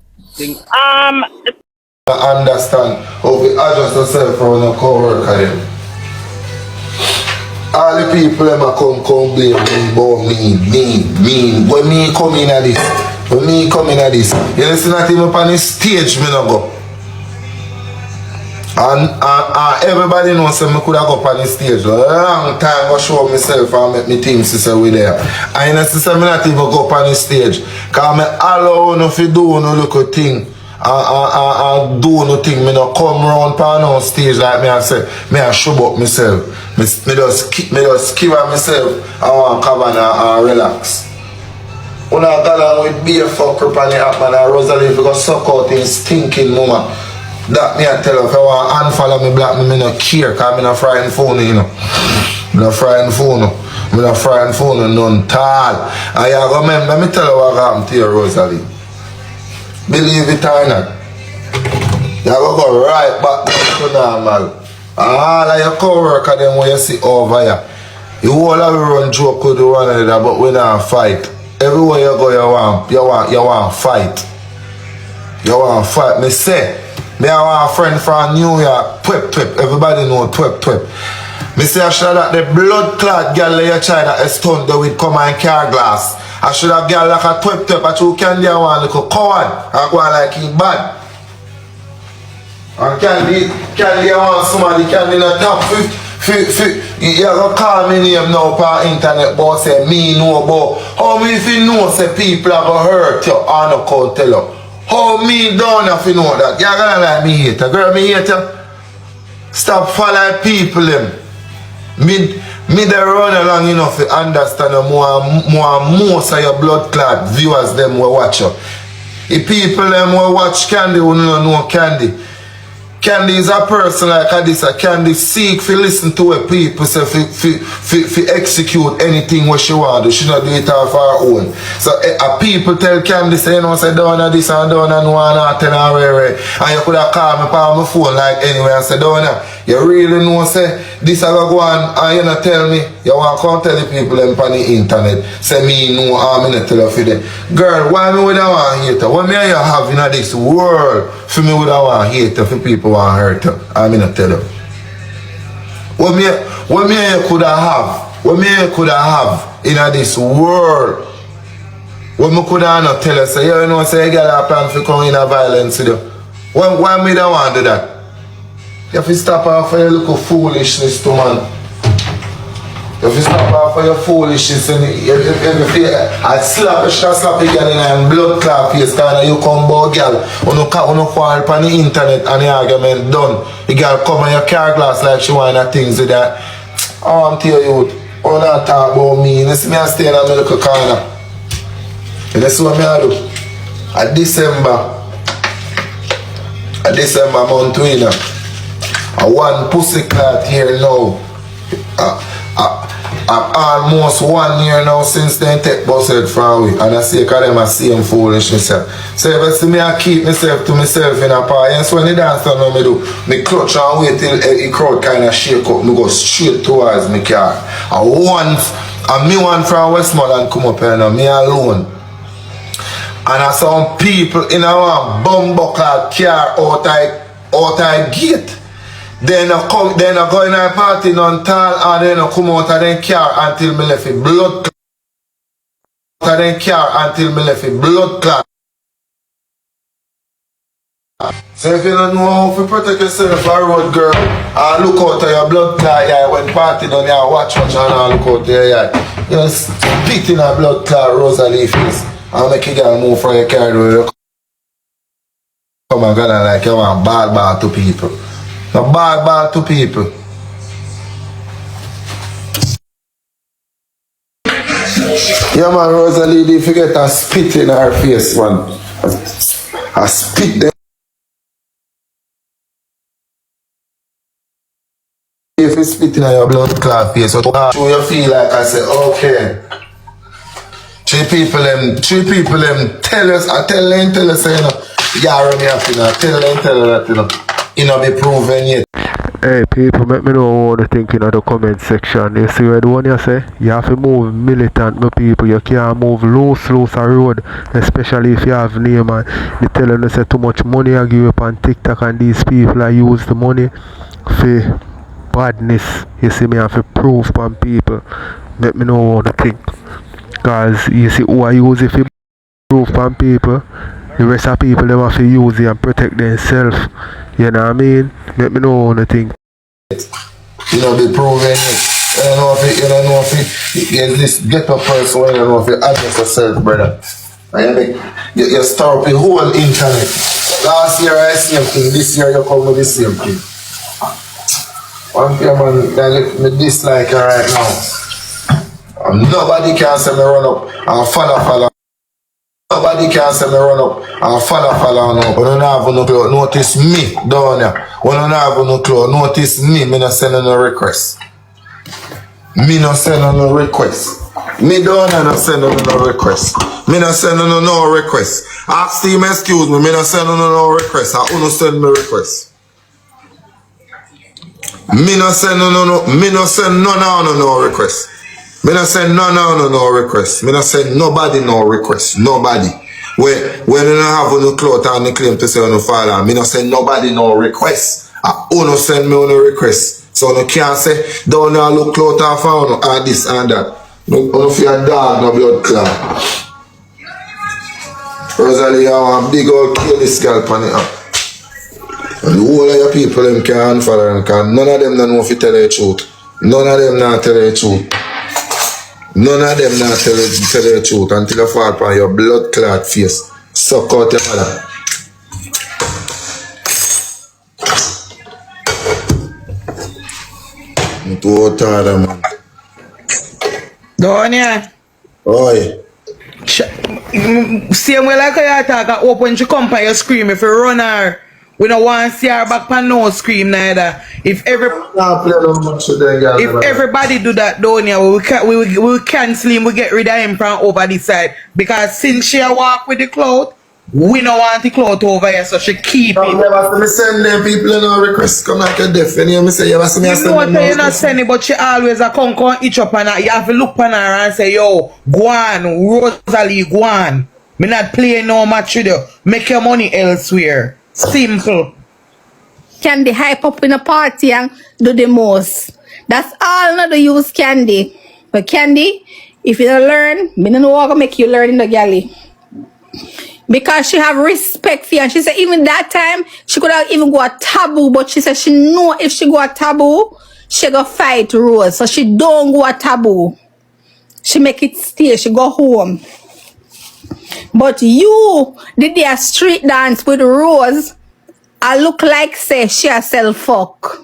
I understand how we adjust ourselves for no co-worker. All the people them come blame me about me. When me come in at this, you listen to him up on the stage, me no go. And everybody knows that I could have go up on the stage. Long time go show myself and make me team sister with there. And you know, sister, me not even go up on the stage. Because I allow no fi do no little thing. I do nothing, me no come round pan on stage like me I say, me I show up myself. Me just keep myself and want cover and relax. When I got on with beer fuck up on the app and Rosealee if you go suck out in stinking mama. That me I tell her if I want to unfollow me black me no care because me no frightened phone, you know. Me no frightened phone none tall. And you go remember, let me tell you what happened to you, Rosealee. Believe it or not, you go right back to normal. All of your co-workers them when you see over here, you all have run joke with one another, but we not fight. Everywhere you go, you want fight. You want fight. Me say, me I want a friend from New York, Twip. Everybody know Twip. Me say I should have the blood clot girl you try that stunt there with come and car glass. I should have girl like a Twip, but you can't do one little coward and go like him bad. And candy want somebody candy in the top 50. You go call me name now per internet but say me know about how me if you know say people are gonna hurt you or no can't tell you. How me down if you know that? You're gonna like me hater. Girl, me hater. Stop following people them. Me they run along enough to understand most of your blood clot viewers them will watch you. If people them will watch Candy who don't know Candy. Candy is a person like this. Candy seek to listen to what people say to execute anything what she want. She not do it off her own. So people tell Candy say, you know, say down this and down and one and ten and where. And you could have called me on my phone like anyway and say down you really know say this I go on and you not tell me. You want to come tell the people them on the internet. Say me know I'm not tell you for them. Girl, why me would I want hater? What me you have in this world for me would I want hater for people want hurt you? I'm not tell you. What me you could have? What me you could have in this world? What me could have not tell you? Say you know say you got a plan for come in a violence with you. Why me don't want to do that? You have to stop off for your little foolishness too, man. You have to stop off for your foolishness and I slap a girl in a blood clot face because you come about girl you call on the internet and the argument done. The girl come on your car glass like she want things with that. Oh, I'm telling you, you not talk about me. You see me I stay in a little corner. And that's what I do. At December month winner. One pussy clot here now. Almost 1 year now since they take bus head from we. And I say because them are same foolishness. So if you see me I keep myself to myself in a part. Yes, when the dance done what me do, me clutch and wait till the crowd kind of shake up. Me go straight towards my car. And me one from Westmoreland come up here now, me alone. And I saw people in a bumbuckle car out of gate. Then I go in a party on tall and then I come out of the car until me left with blood clot. So if you don't know how to protect yourself on road, girl, and look out of your blood clot yeah, when party done you watch and look out there yeah. You spit in a blood clot Rosealee face and make you girl move from your car you come and go like you want bad to people. No bad to people. Yeah man, Rosealee, they forget to spit in her face, man. I spit them. If you spit in your blood clot face, so you feel like I say, okay. Three people them tell us, say, you know, yeah, run me up, you know, tell that, you know. You know, be proven yet. Hey people, let me know what you think in the comment section. You see where the one you say? You have to move militant, my people. You can't move loose a road, especially if you have name and they tell you say too much money I give up on TikTok and these people I use the money for badness. You see me have to prove on people. Let me know what you think. Cause you see who I use if you prove on people. The rest of people them have to use it and protect themselves. You know what I mean? Let me know what you think. You know be proven it. You don't know if you get this ghetto person when you know if you address yourself, brother. And you start up the whole internet. Last year I same thing, this year you come with the same thing. One thing man, I me dislike you right now. And nobody can say me run up and follow. Nobody can say me run up and follow now. When you have no clue, notice me down there. When you have no clue, notice me not send no request. Me not send no request. Me down there not send no request. Me not send no request. Ask Steve excuse me not send no request. I only send me request. Me not send no request. Me not send no request. Me not send nobody no request. Nobody. When you don't have no clout and you claim to say no father, me not send nobody no request. I only send me no request. So you can't say don't look clout and found or this and that. No fear dog no blood clot. Rosealee, I want big old kill this scalp on it. And the whole of your people them can't follow them because none of them don't know if you tell the truth. None of them not tell the truth. None of them not tell the truth until you fall upon your blood clot face. Suck out your mother. I'm too tired, man. Donya. Oi. Same way like I talk, I open she come by you scream. If you run her, we don't want to see her back pan no scream neither. If everybody do that, Donya, we will cancel him, we get rid of him from over this side. Because since she walk with the clout, we don't want the clout over here, so she keep it. You ever see me send them people no request come like a deaf, and you say you ever see me send them. You not send it, but she always a come each up on her. You have to look on her and say, yo, go on, Rosealee, go on. Me not playing no match with you. Make your money elsewhere. Simple. Candy hype up in a party and do the most. That's all not the use Candy. But Candy, if you don't learn, me don't know what to make you learn in the galley. Because she have respect for you. And she said even that time, she could have even go a taboo. But she said she know if she go a taboo, she go fight Rose. So she don't go a taboo. She make it stay. She go home. But you did a street dance with Rose. I look like say she a sell fuck.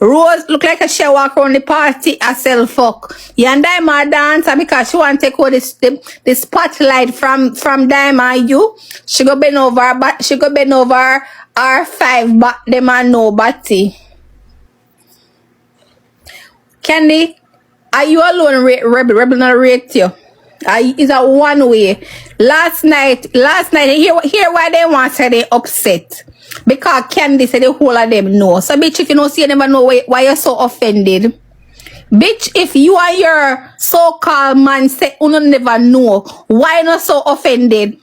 Rose look like she walk around the party a sell fuck. You and Diamond dance because she want to take out the spotlight from Diamond you. She go bend over but she go bend over R5 but them and nobody. Candy, are you alone Rebel? Rebel not rate you. Is a one way. Last night, hear why they want to say they upset. Because Candy said the whole of them know. So bitch, if you don't see you never know why you're so offended. Bitch, if you and your so-called man say you never know, why not so offended?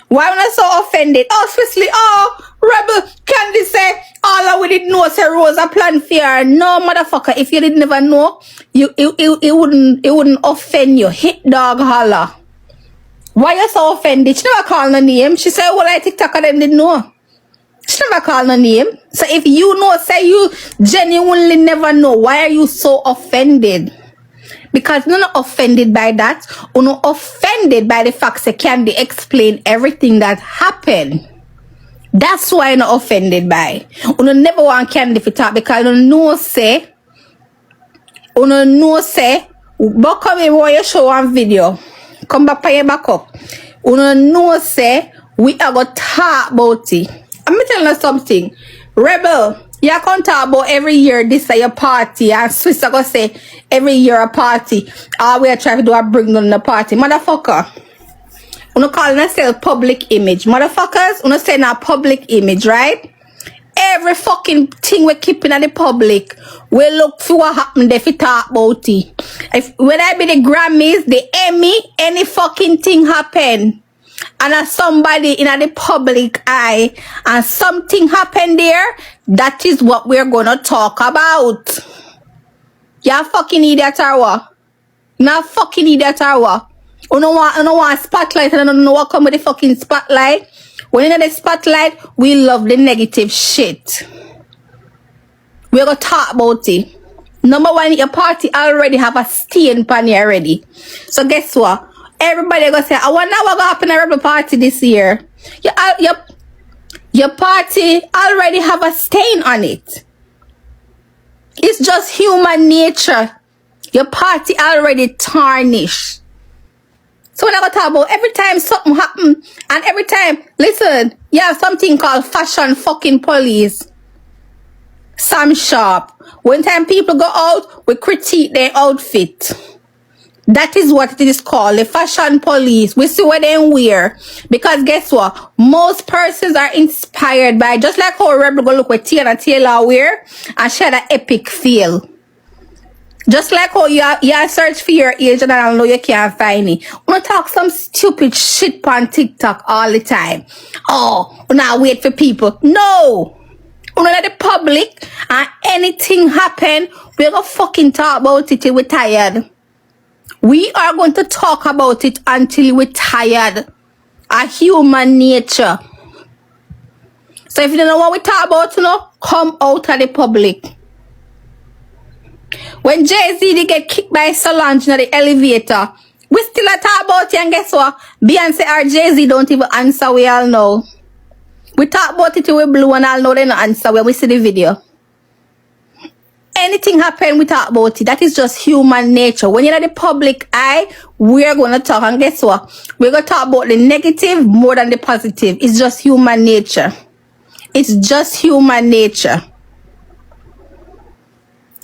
Why not so offended? Oh, Swiftly, Rebel, Candy say, all we didn't know say Rose a plan for her. No, motherfucker, if you didn't never know, it wouldn't offend you. Hit dog holler. Why you so offended? She never called no name. She said, well, I TikTok them didn't know. She never called no name. So if you know, say you genuinely never know, why are you so offended? Because you're not offended by that. You're not offended by the fact that Candy explain everything that happened. That's why you're not offended by. You never want Candy to talk because you know say, but come here while you show one video. Come back by your back up. You know say, we are going to talk about it. I'm telling you something. Rebel, you can't talk about every year this is your party. And Swiss are going to say every year a party. We are trying to do a bring down the party. Motherfucker. You call yourself public image. Motherfuckers, you say now public image, right? Every fucking thing we're keeping at the public, we look for what happened if we talk about it. When I be the Grammys, the Emmy, any fucking thing happen. And as somebody in the public eye and something happened there, that is what we're gonna talk about. You fucking idiot or what? Not fucking idiot or what? You don't want spotlight and I don't know what come with the fucking spotlight. When in the spotlight, we love the negative shit. We're gonna talk about it. Number one, your party already have a stain pan here already. So guess what? Everybody gonna say, I wonder what gonna happen at the party this year. Your party already have a stain on it. It's just human nature. Your party already tarnished. So when I talk about every time something happen and every time, listen, you have something called fashion fucking police. Sam Sharp. When time people go out, we critique their outfit. That is what it is called, the fashion police. We see what they wear. Because guess what? Most persons are inspired by, just like how Rebel go look what Tiana Taylor wear, and she had an epic feel. Just like how you search for your age and I don't know you can't find it. We talk some stupid shit on TikTok all the time. Oh, we not wait for people. No. We let the public and anything happen, we're gonna fucking talk about it till we're tired. We are going to talk about it until we're tired. A human nature. So if you don't know what we talk about, come out of the public. When Jay-Z get kicked by Solange in the elevator, we still talk about it, and guess what? Beyonce or Jay-Z don't even answer, we all know. We talk about it till we blue and all know they don't answer when we see the video. anything happen, we talk about it. That is just human nature. When you're in the public eye, we're going to talk. And guess what? We're going to talk about the negative more than the positive. It's just human nature. It's just human nature.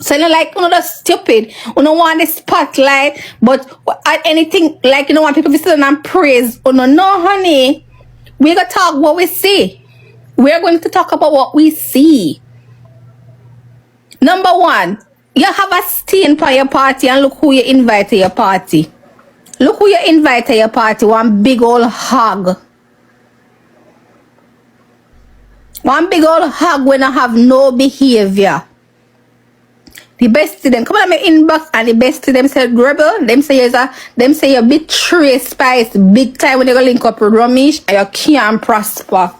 So you know, like, you know, that's stupid. You don't want the spotlight, but at anything, like, you don't want people to sit down and praise. Oh, no, honey. We're going to talk what we see. We're going to talk about what we see. Number one, you have a stain for your party and look who you invite to your party. Look who you invite to your party. One big old hog. One big old hog when I have no behavior. The best to them come on my inbox and the best to them say rebel. Them say you betray Spice big time when you go link up with Ramesh and you can't prosper.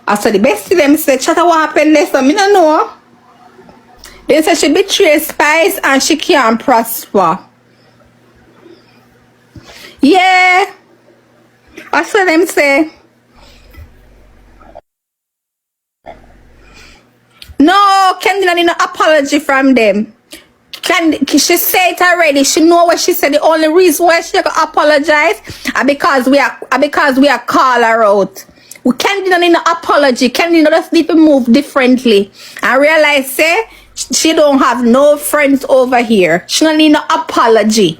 I said the best to them say chatter what happened there, so me don't know. They say she betray Spice and she can't prosper. Yeah. I saw them say. No, Candy don't need no apology from them. She said it already. She know what she said. The only reason why she can apologize is because we are call her out. We Candy don't need no apology. Candy just need to move differently. I realize say she don't have no friends over here. She don't need no apology.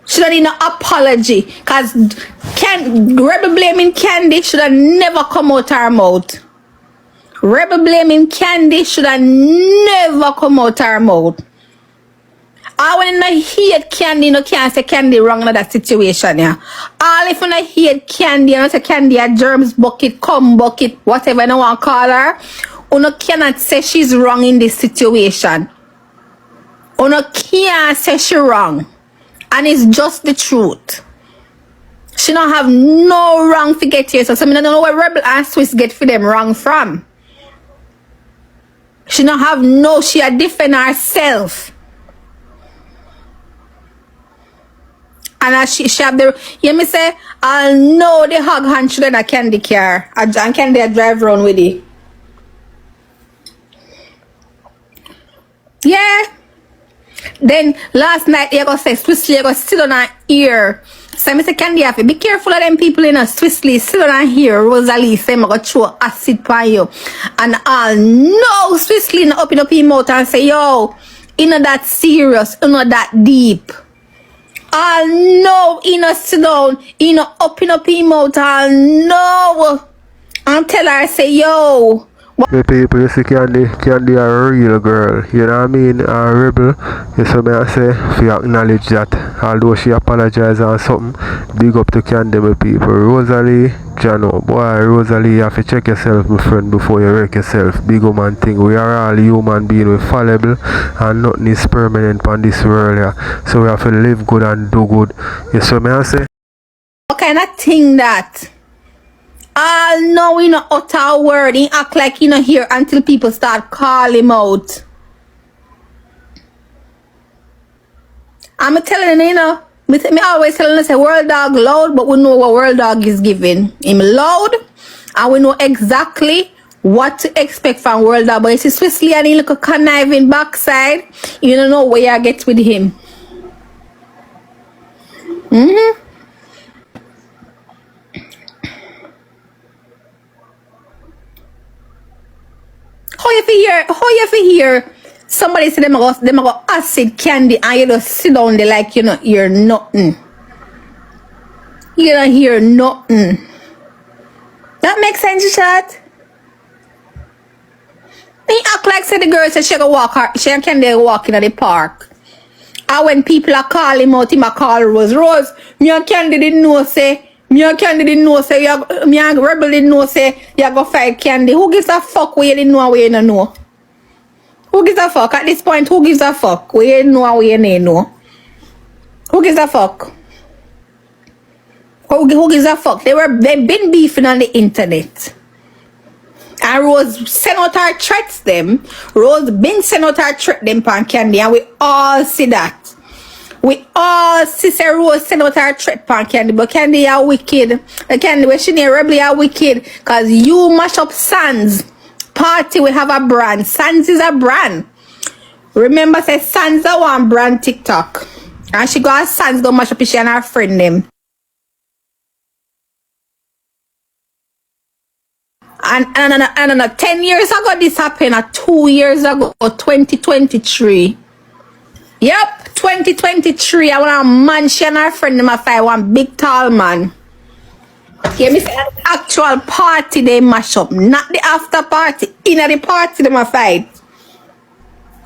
She don't need no apology. Cause Rebel blaming Candy should have never come out her mouth. Rebel blaming Candy should have never come out her mouth. I want to hate Candy, no can't say Candy wrong in that situation, yeah. All if you hate Candy, you know say Candy a germs bucket, cum bucket, whatever you want to call her, you cannot say she's wrong in this situation. You can't say she's wrong. And it's just the truth. She don't have no wrong to get here. So I don't know where Rebel and Swiss get for them wrong from. She don't have no, she a defend herself. And as she have the, you me say, I'll know the hug hand should in a Candy car. And Candy a drive around with it. Yeah. Then last night you go say Swissley you go sit on her ear. So I say Candy have to be careful of them people in a Swissley sit on her ear. Rosealee say I go throw acid for you. And I'll know Swissley not open up his mouth and say, yo, you know that serious, you know that deep. I'll know you know sit down, you know open up his mouth, I'll know. And tell her say, yo. The people, you see Candy a real girl, you know what I mean, a rebel. You see me I say, if you acknowledge that, although she apologized on something, big up to Candy, my people. Rosealee, Jano, boy, Rosealee, you have to check yourself, my friend, before you wreck yourself. Big man thing, we are all human beings, we're fallible, and nothing is permanent on this world, yeah. So we have to live good and do good. You see me I say? What kind of thing that? I'll know you know utter a word. He act like you know here until people start calling him out. I'm telling you, you know, me always telling you say World Dog loud, but we know what World Dog is giving. Him loud, and we know exactly what to expect from World Dog. But you see Swissley and he look a conniving backside, you don't know where you get with him. How you hear somebody say them go acid Candy and you just sit down there like you know you're nothing. You don't hear nothing. That makes sense, chat. He act like say the girl said she and Candy walk in the park. And when people are calling him out, him a call Rose. Me and Candy didn't know say. Me and Candy didn't know say. Me and Rebel didn't know say. You go fight Candy. Who gives a fuck where you didn't know and where you don't know? Who gives a fuck? At this point, who gives a fuck where you know and where you don't know? Who gives a fuck? Who gives a fuck? They've been beefing on the internet. And Rose sent out her threats them. Rose been sent out her threat them pan Candy, and we all see that. We all see say Rose send out her threat pan Candy, but Candy are wicked. Candy when she near Rebel are wicked, cause you mash up Sans. Party we have a brand. Sans is a brand. Remember, say Sansa one brand TikTok. And she got Sans go mash up she and her friend them. And 10 years ago this happened, 2 years ago, 2023. Yep, 2023. I want a man, she and her friend them a fight, one big tall man. Yeah, me say actual party they mash up, not the after party. In the party them a fight.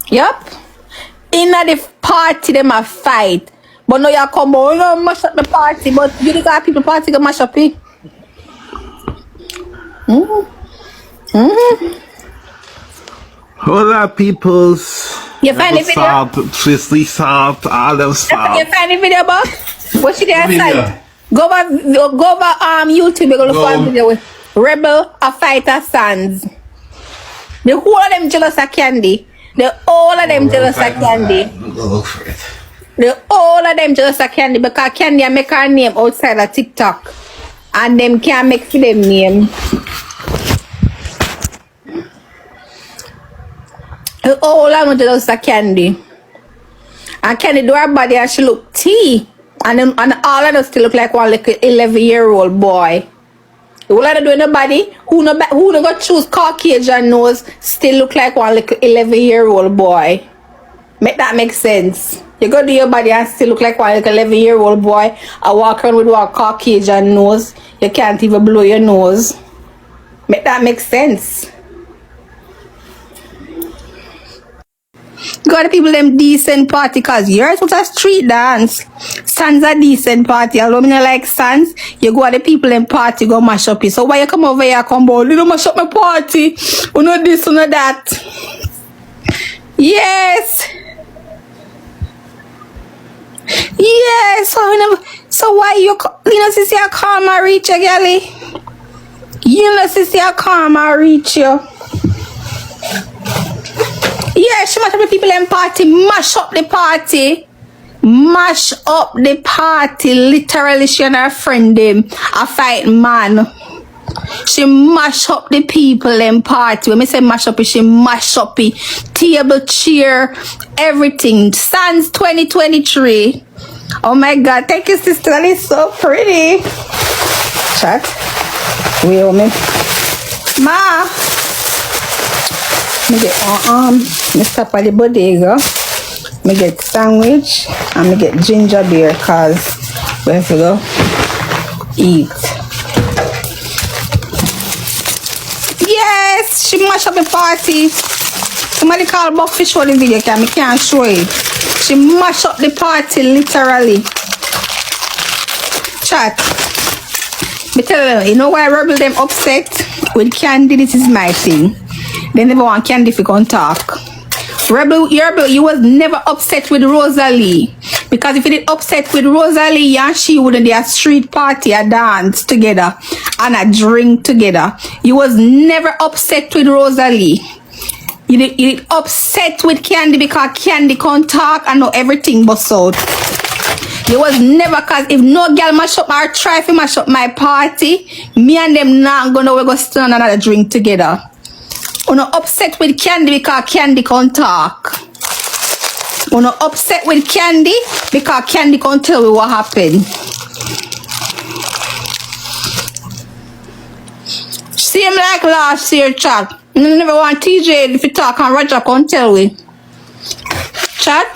Yep. In the party them a fight. But no, you come on, you don't mash up the party, but you got people party go mash up it. Hola, peoples. You find the video? Salt, Twisty salt, all them salt. You find the video, boss? What should I say? Go over YouTube, you're going to find video with Rebel, a fighter Sans. The whole of them jealous of Candy. The all of them jealous of Candy. Go look for it. The all of them jealous of Candy because Candy make her name outside of TikTok. And them can't make for them name. The all of them jealous of Candy. And Candy do her body and she look tea. And all of them still look like one little 11-year-old boy. All of them do nobody who no go choose Caucasian nose still look like one little 11-year-old boy. Make that make sense. You go do your body and still look like one little 11-year-old boy. I walk around with one Caucasian nose. You can't even blow your nose. Make that make sense. Got the people them decent party cause yours was a street dance. Sans a decent party. Although me not like Sans, you go at the people them party go mash up it. So why you come over here come bowl? You don't mash up my party. You know this, you know that. Yes. Yes. So why you know since you call my reach you, girlie? You know since you call my reach you. Yeah, she mash up the people in party, mash up the party. Mash up the party. Literally, she and her friend them a fight man. She mash up the people in party. When I say mash up, she mash up the table, chair, everything. Sans 2023. Oh my God, thank you, sister. That is so pretty. Chat. Wait a minute. Ma. Me get me stop at the bodega. Me get sandwich and me get ginger beer cause we have to go eat. Yes, she mash up the party. Somebody call Buckfish for the video cam. Me can't show it. She mash up the party literally. Chat. Me tell you know why Rebel them upset with Candy? This is my thing. They never want Candy to come talk. Rebel, you was never upset with Rosealee. Because if you did upset with Rosealee and she wouldn't do a street party, a dance together, and a drink together. You was never upset with Rosealee. You did upset with Candy because Candy can't talk and know everything but out. You was never, cause if no girl mash up or try to mash up my party, me and them not gonna we go sit on another drink together. You're not upset with Candy because Candy can't talk. You're not upset with Candy because Candy can't tell you what happened. Same like last year, chat. You never want TJ if you talk and Roger can't tell you. Chat.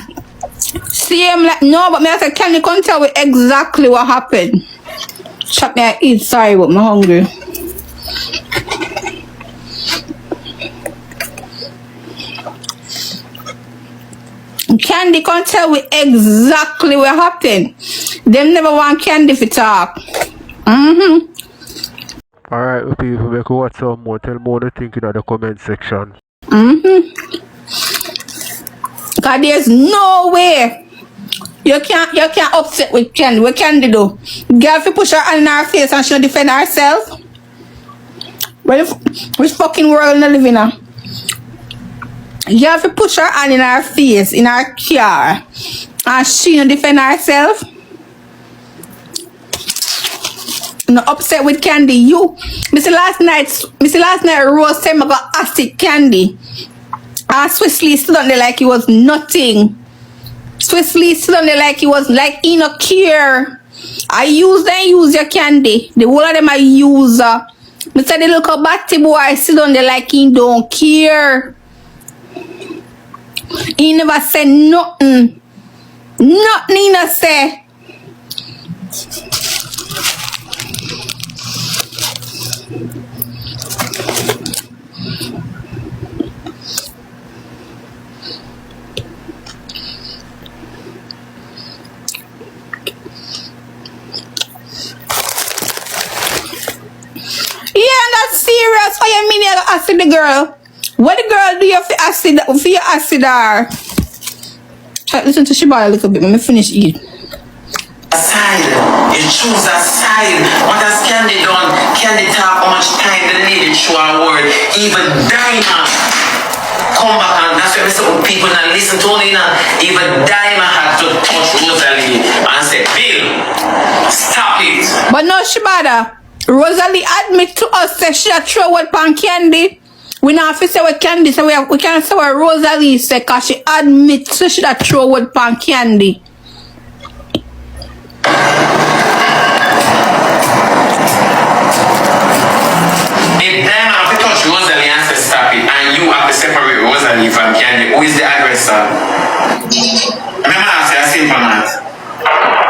Same like, no, but me I said Candy can't tell you exactly what happened. Chat, me I eat, sorry, but I'm hungry. Candy can't tell me exactly what happened. Them never want Candy to talk. Alright, people, make you watch some more. Tell me what you think in the comment section. Cause there's no way you can't upset with Candy. What Candy do? Girl, if you push her hand in her face and she'll defend herself. Which fucking world you live in now? You have to push her hand in her face, in her car, and she don't defend herself. No upset with Candy. You, Mr. Last night, Rose said I got acid Candy. Swiftly stood on there like he was nothing. Swiftly stood on there like he was like in a care. I use your candy. The whole of them I use. Me say the little batty boy sit on there like he don't care. He never said nothing. Nothing he not say. Yeah, that's serious. What you mean you acid the girl? What the girl do you for your acid or? Listen to Shibara a little bit, let me finish eat. Side, you choose a side. What has Candy done? Candy talk how much time they needed to our word. Even Diamond come back, and that's why some people not listen to me now. Even Diamond had to touch Rosealee and say, Bill, stop it. But no, Shibara, Rosealee admit to us that she had throw what pan Candy. We not have to say what Candy say. We can't say what Rosealee say because she admits she should have throw what pan Candy. If Diamond have to touch Rosealee and say stop it, and you have to separate Rosealee from Candy, who is the aggressor? Remember I say a simple math.